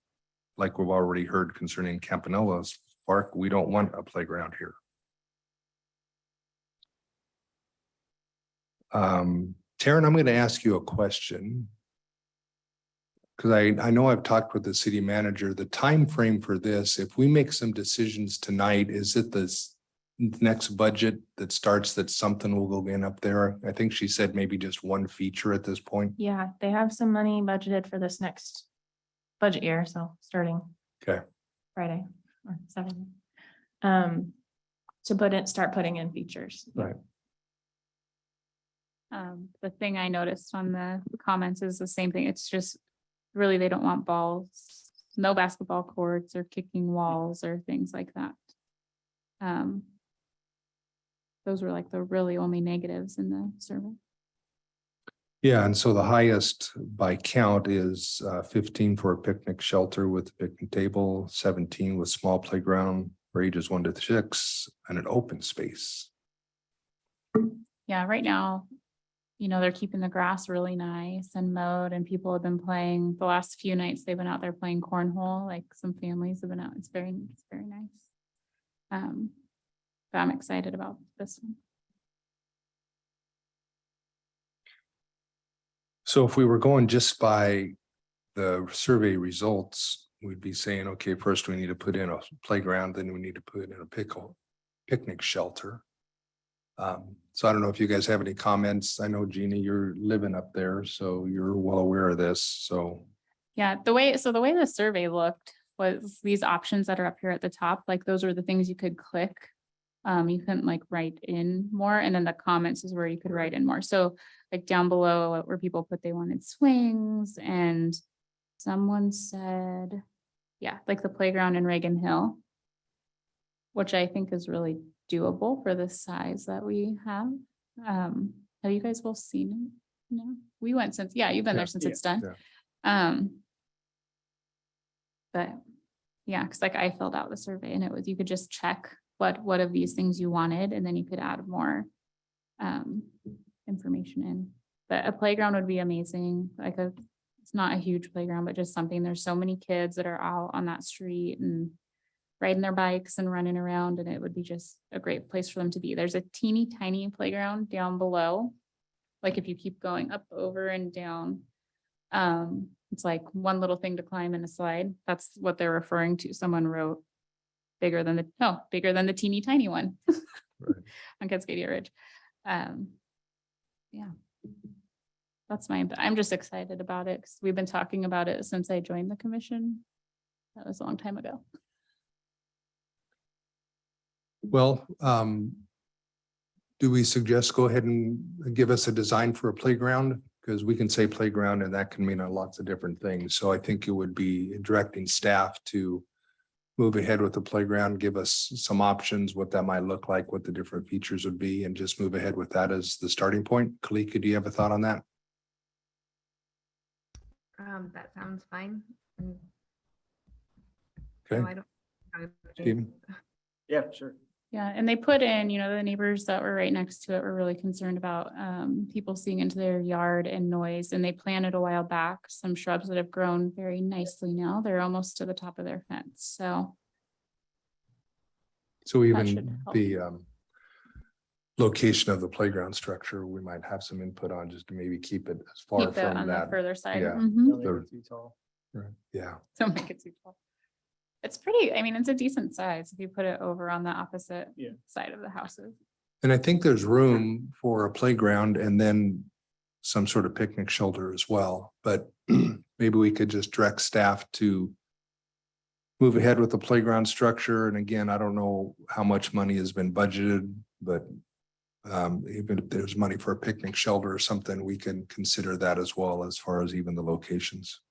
like we've already heard concerning Campanella's Park, we don't want a playground here. Taryn, I'm going to ask you a question. Because I know I've talked with the city manager, the time frame for this, if we make some decisions tonight, is it this next budget that starts that something will go in up there? I think she said maybe just one feature at this point. Yeah, they have some money budgeted for this next budget year, so starting Okay. Friday or Saturday. To start putting in features. Right. The thing I noticed on the comments is the same thing. It's just really, they don't want balls, no basketball courts or kicking walls or things like that. Those were like the really only negatives in the survey. Yeah, and so the highest by count is 15 for a picnic shelter with picnic table, 17 with small playground for ages 1 to 6, and an open space. Yeah, right now, they're keeping the grass really nice and mowed, and people have been playing the last few nights. They've been out there playing cornhole, like some families have been out. It's very nice. But I'm excited about this one. So if we were going just by the survey results, we'd be saying, okay, first we need to put in a playground, then we need to put in a picnic shelter. So I don't know if you guys have any comments. I know Jeannie, you're living up there, so you're well aware of this, so. Yeah, the way the survey looked was these options that are up here at the top, like those are the things you could click. You couldn't like write in more, and then the comments is where you could write in more. So like down below where people put they wanted swings, and someone said, yeah, like the playground in Reagan Hill, which I think is really doable for the size that we have. Have you guys both seen it? No, we went since, yeah, you've been there since it's done. But yeah, because like I filled out the survey and it was, you could just check what of these things you wanted, and then you could add more information in. But a playground would be amazing. It's not a huge playground, but just something, there's so many kids that are out on that street and riding their bikes and running around, and it would be just a great place for them to be. There's a teeny tiny playground down below. Like if you keep going up, over and down, it's like one little thing to climb and a slide. That's what they're referring to. Someone wrote bigger than the teeny tiny one Right. on Cascadia Ridge. Yeah, I'm just excited about it because we've been talking about it since I joined the commission. That was a long time ago. Well, do we suggest go ahead and give us a design for a playground? Because we can say playground and that can mean lots of different things. So I think it would be directing staff to move ahead with the playground, give us some options, what that might look like, what the different features would be, and just move ahead with that as the starting point. Kalika, do you have a thought on that? That sounds fine. Okay. No, I don't. Stephen? Yeah, sure. Yeah, and they put in, the neighbors that were right next to it were really concerned about people seeing into their yard and noise, and they planted a while back some shrubs that have grown very nicely now. They're almost to the top of their fence, so. So That should even help. the location of the playground structure, we might have some input on, just to maybe keep it as far Keep it from on the that. further side. Yeah. Mhm. Don't make it too tall. Right. Yeah. Don't make it too tall. It's pretty, it's a decent size if you put it over on the opposite Yeah. side of the houses. And I think there's room for a playground and then some sort of picnic shelter as well, but maybe we could just direct staff to move ahead with the playground structure. And again, I don't know how much money has been budgeted, but even if there's money for a picnic shelter or something, we can consider that as well, as far as even the locations.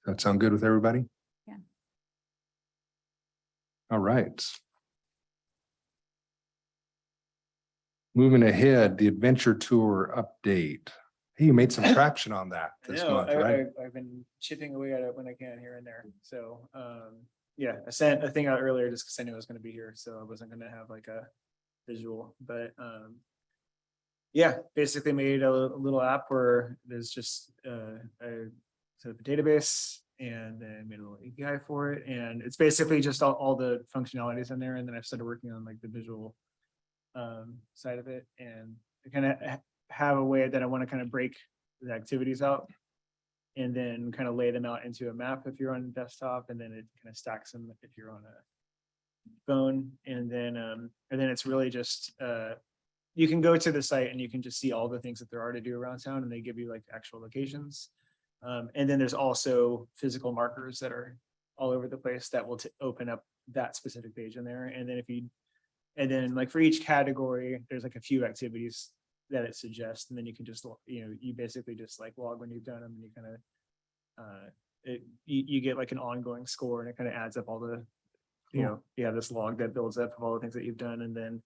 That sound good with everybody? Yeah. All right. Moving ahead, the adventure tour update. Hey, you made some traction on that this month, right? I've been chipping away at it when I can here and there. So, yeah, I sent a thing out earlier just because I knew I was going to be here. So I wasn't going to have like a visual, but, yeah, basically made a little app where there's just, set up a database and then made a little API for it. And it's basically just all the functionalities in there. And then I've started working on like the visual side of it, and I kind of have a way that I want to kind of break the activities out and then kind of lay them out into a map if you're on a desktop, and then it kind of stacks them if you're on a phone. And then it's really just you can go to the site and you can just see all the things that there are to do around town, and they give you like actual locations. And then there's also physical markers that are all over the place that will open up that specific page in there. And then like for each category, there's like a few activities that it suggests, and then you can just, you basically just like log when you've done them, and you kind of, you get like an ongoing score, and it kind of adds up all the, you have this log that builds up of all the things that you've done. And then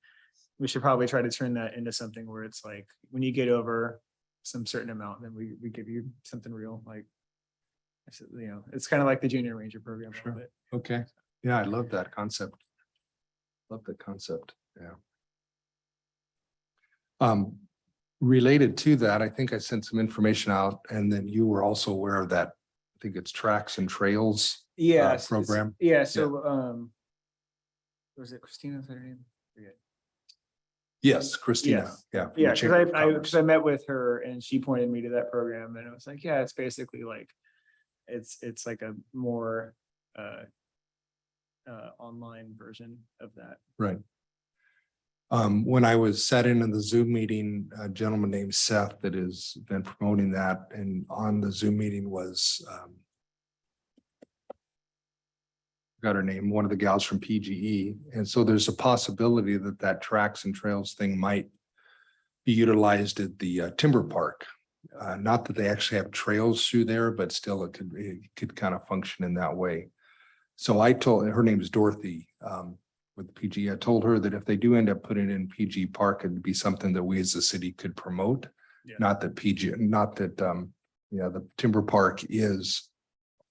we should probably try to turn that into something where it's like, when you get over some certain amount, then we give you something real, like, it's kind of like the Junior Ranger program. A little bit. Okay. Yeah, I love that concept. Love the concept. Yeah. Related to that, I think I sent some information out, and then you were also aware of that. I think it's Tracks and Trails. Program. Yeah. So, was it Christina? Is that her name? Forget. Yes, Christina. Yes. Yeah. from the Yeah, because Chamber of Commerce. because I met with her and she pointed me to that program and it was like, yeah, it's basically like, it's like a more online version of that. Right. When I was sat in the Zoom meeting, a gentleman named Seth that has been promoting that, and on the Zoom meeting was got her name, one of the gals from PGE. And so there's a possibility that that tracks and trails thing might be utilized at the Timber Park. Not that they actually have trails through there, but still it could kind of function in that way. So I told, her name is Dorothy, with PG. I told her that if they do end up putting it in PG Park, it'd be something that we as a city could promote. Yeah. Not that the Timber Park is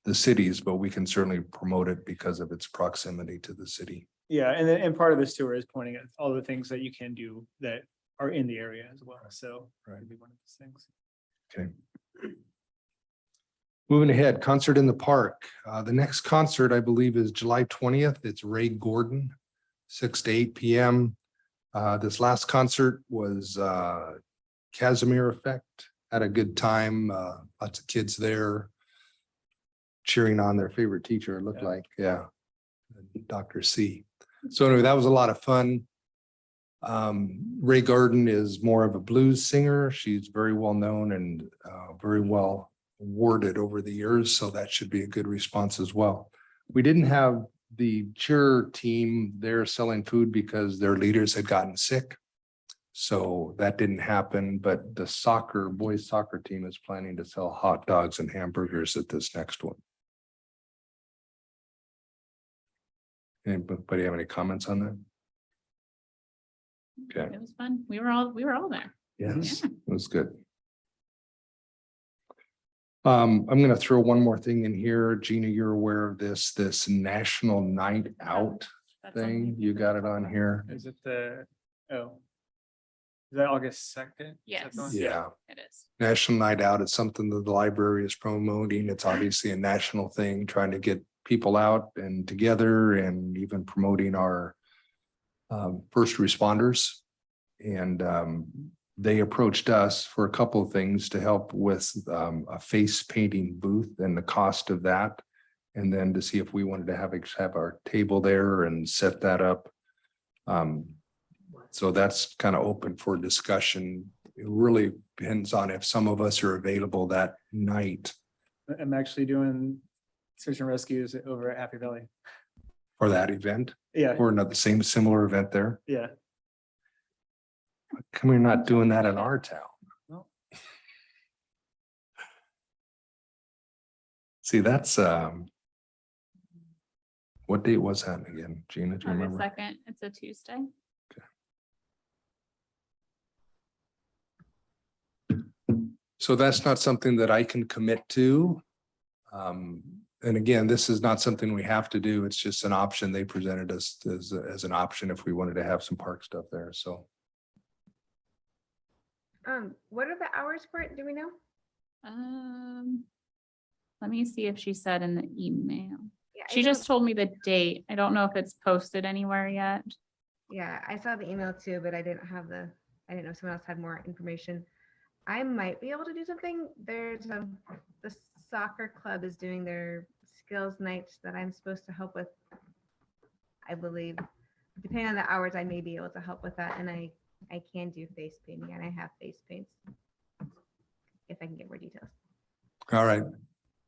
the city's, but we can certainly promote it because of its proximity to the city. Yeah, and part of this tour is pointing at all the things that you can do that are in the area as well. So Right. could be one of those things. Okay. Moving ahead, concert in the park. The next concert, I believe, is July 20th. It's Ray Gordon, 6 to 8 p.m. This last concert was Casimir Effect. Had a good time. Lots of kids there cheering on their favorite teacher, it looked Yeah. like, yeah. Dr. C. So anyway, that was a lot of fun. Ray Gordon is more of a blues singer. She's very well known and very well awarded over the years, so that should be a good response as well. We didn't have the cheer team there selling food because their leaders had gotten sick. So that didn't happen, but the boys soccer team is planning to sell hot dogs and hamburgers at this next one. Anybody have any comments on that? Okay, It was fun. We were all there. yes, it was good. I'm gonna throw one more thing in here. Gina, you're aware of this National Night Out That's thing? something You we got could it talk on about. here? Is it is that August 2nd? Yes. Yeah. It is. National Night Out is something that the library is promoting. It's obviously a national thing, trying to get people out and together and even promoting our first responders. And they approached us for a couple of things to help with a face painting booth and the cost of that. And then to see if we wanted to have our table there and set that up. So that's kind of open for discussion. It really depends on if some of us are available that night I'm actually doing search and rescues over at Happy Valley. for that event Yeah, or another similar event there. yeah. Come, we're not doing that in our town. No. See, that's what date was that again? Gina, do you August remember? 2nd. It's a Tuesday. So that's not something that I can commit to. And again, this is not something we have to do. It's just an option they presented us as an option if we wanted to have some park stuff there. So What are the hours for it? Do we know? Let me see if she said in the email. Yeah, She just told me the date. I don't know if it's posted anywhere yet. Yeah, I saw the email too, but I didn't know if someone else had more information. I might be able to do something. There's the soccer club is doing their skills nights that I'm supposed to help with. I believe, depending on the hours, I may be able to help with that, and I can do face painting, and I have face paints. If I can get more details. all right.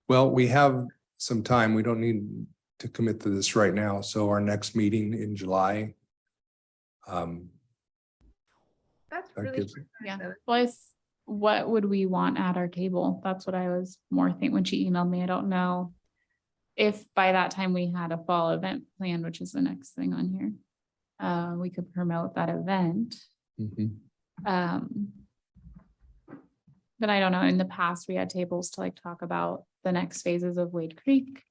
Well, we have some time. We don't need to commit to this right now. So our next meeting in July. That's That really gives- short, Yeah. though. Plus, what would we want at our table? That's what I was more thinking when she emailed me. I don't know if by that time we had a fall event planned, which is the next thing on here. We could promote that event. Mhm. But I don't know, in the past, we had tables to like talk about the next phases of Wade Creek.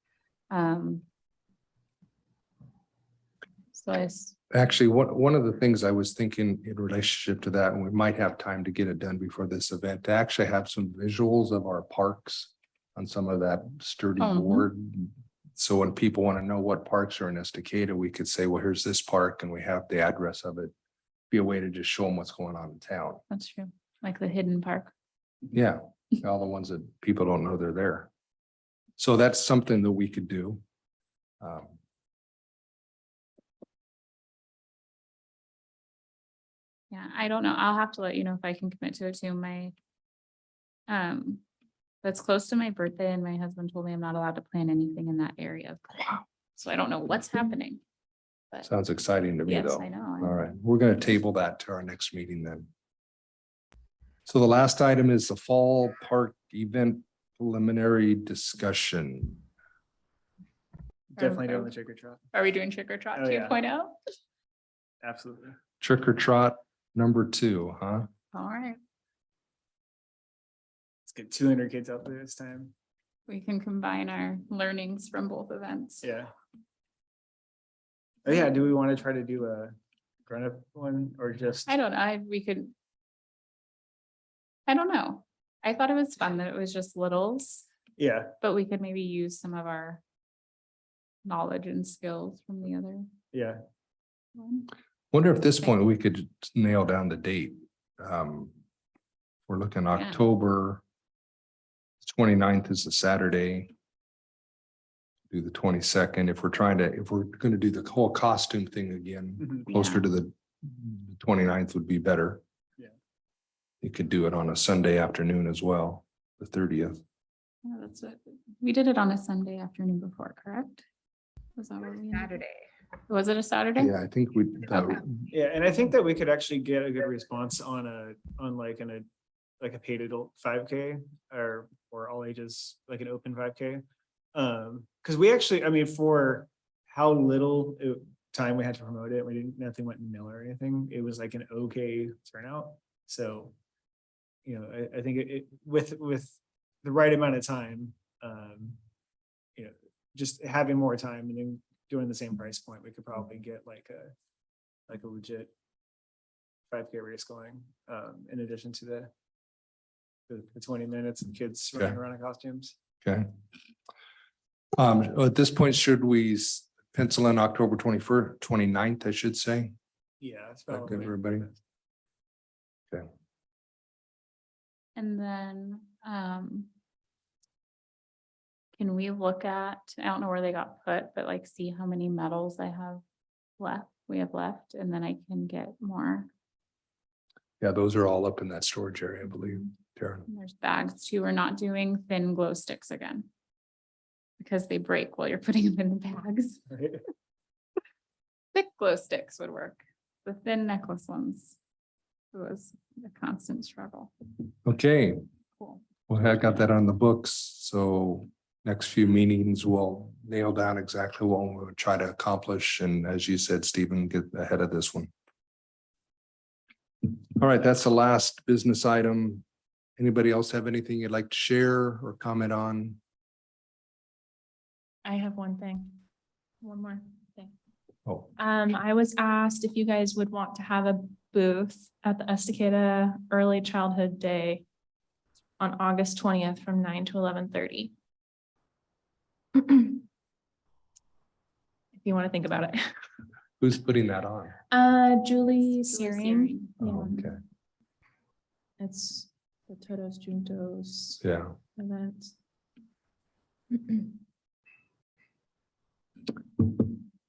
So Actually, one of the things I was thinking in relationship to that, and we might have time to get it done before this event, to actually have some visuals of our parks on some of that sturdy Mhm. board. So when people want to know what parks are in Estacada, we could say, well, here's this park and we have the address of it. be a way to just show them what's going on in town. That's true. Like the hidden park. Yeah, all the ones that people don't know they're there. So that's something that we could do. Yeah, I don't know. I'll have to let you know if I can commit to it too. That's close to my birthday and my husband told me I'm not allowed to plan anything in that area. So I don't know what's happening. But Sounds exciting to me, yes, though. I know. All right, we're gonna table that to our next meeting then. So the last item is the fall park event preliminary discussion. Definitely doing the trick or treat. Are we doing trick or treat Oh, yeah. 2.0? Absolutely. Trick or trot #2, huh? All right. Let's get 200 kids out there this time. We can combine our learnings from both events. Yeah. Oh, yeah, do we want to try to do a grown-up one or just? I don't know. I don't know. I thought it was fun that it was just littles, Yeah, but we could maybe use some of our knowledge and skills from the other yeah. one. Wonder if at this point we could nail down the date. We're looking October 29th is a Saturday. Do the 22nd. If we're gonna do the whole costume thing again, Mhm. closer to the 29th would be better. Yeah. You could do it on a Sunday afternoon as well, the 30th. Yeah, that's what, we did it on a Sunday afternoon before, correct? Was that what we ended up- Saturday. Was it a Saturday? Yeah, I think we, Okay. Yeah, and I think that we could actually get a good response on a paid adult 5K or all ages, like an open 5K. Because we actually, I mean, for how little time we had to promote it, nothing went in mail or anything. It was like an okay turnout. So, you know, I think it with the right amount of time, you know, just having more time and then doing the same price point, we could probably get like a legit 5K race going, in addition to the 20 minutes of kids running Okay. around in costumes. Okay. At this point, should we pencil in October 21st, 29th, I should say? Yeah, it's That good, probably. everybody? Okay. And then, can we look at, I don't know where they got put, but like see how many medals we have left, and then I can get more. Yeah, those are all up in that storage area, I believe, Darren. And there's bags too. We're not doing thin glow sticks again. Because they break while you're putting them in the bags. Right? Thick glow sticks would work. The thin necklace ones. It was a constant struggle. Okay, Cool. well, I got that on the books, so next few meetings we'll nail down exactly what we'll try to accomplish, and as you said, Stephen, get ahead of this one. All right, that's the last business item. Anybody else have anything you'd like to share or comment on? I have one more thing. Oh, I was asked if you guys would want to have a booth at the Cascadia Early Childhood Day on August 20th from 9 to 11:30. If you want to think about it. who's putting that on? Julie Searing. Oh, Yeah. okay, It's the Todos Juntos yeah. event.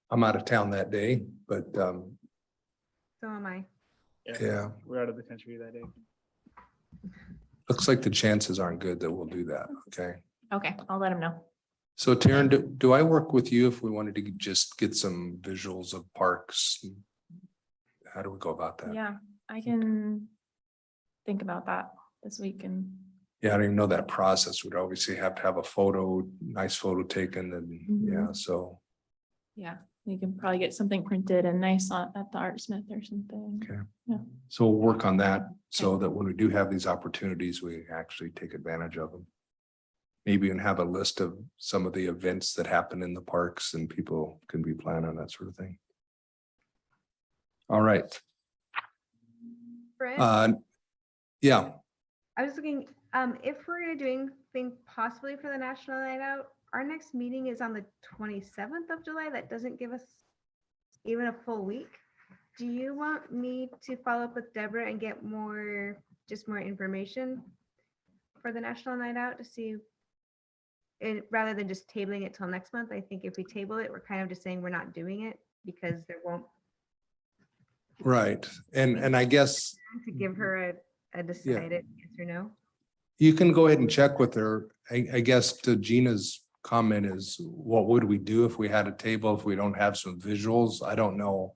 I'm out of town that day, but So am I. yeah, We're out of the country that day. looks like the chances aren't good that we'll do that, okay? Okay, I'll let him know. So Taryn, do I work with you if we wanted to just get some visuals of parks? How do we go about that? Yeah, I can think about that this week and. Yeah, I don't even know that process. We'd obviously have to have a nice photo taken and, yeah, so, Yeah, you can probably get something printed and nice at the Art Smith or something. okay. So we'll work on that so that when we do have these opportunities, we actually take advantage of them. Maybe even have a list of some of the events that happen in the parks and people can be planning that sort of thing. All right, Brent, yeah, I was looking, if we're gonna do anything possibly for the National Night Out, our next meeting is on the 27th of July. That doesn't give us even a full week. Do you want me to follow up with Deborah and get more, just more information for the National Night Out to see? And rather than just tabling it till next month, I think if we table it, we're kind of just saying we're not doing it because there won't, Right. And I guess to give her a decided yes or no. you can go ahead and check with her. I guess to Gina's comment is, what would we do if we had a table, if we don't have some visuals? I don't know.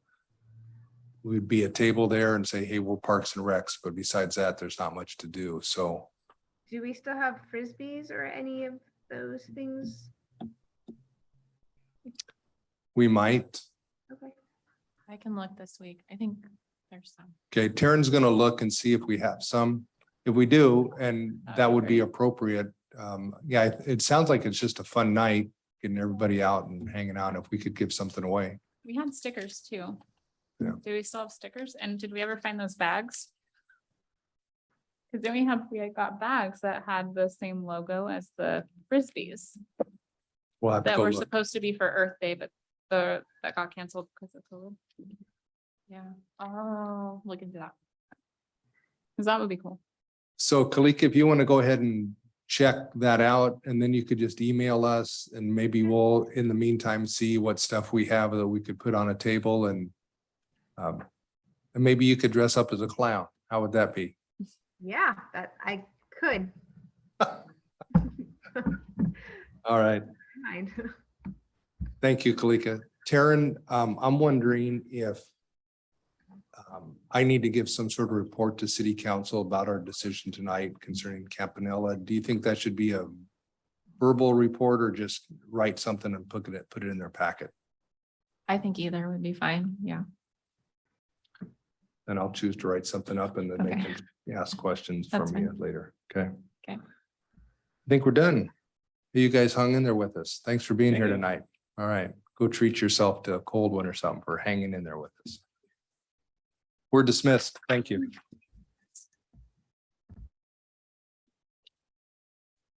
We'd be a table there and say, hey, we're Parks and Recs, but besides that, there's not much to do. So Do we still have Frisbees or any of those things? we might. Okay. I can look this week. I think there's some. Okay, Taryn's gonna look and see if we have some. If we do, and that would be appropriate. Yeah, it sounds like it's just a fun night, getting everybody out and hanging out. If we could give something away. We had stickers too. Yeah. Do we still have stickers? And did we ever find those bags? Because then we got bags that had the same logo as the Frisbees We'll have to that go were look. supposed to be for Earth Day, but that got canceled because of COVID. Yeah, oh, look into that. Because that would be cool. So Kalika, if you want to go ahead and check that out, and then you could just email us, and maybe we'll, in the meantime, see what stuff we have that we could put on a table, and maybe you could dress up as a clown. How would that be? Yeah, that I could. All right. Mind. Thank you, Kalika. Taryn, I'm wondering if I need to give some sort of report to city council about our decision tonight concerning Campanella. Do you think that should be a verbal report or just write something and put it in their packet? I think either would be fine. Yeah. And I'll choose to write something up and then they Okay. can ask questions That's from me fine. later. Okay. Okay. I think we're done. You guys hung in there with us. Thanks for being here Thank you. tonight. All right. Go treat yourself to a cold one or something for hanging in there with us. We're dismissed. Thank you.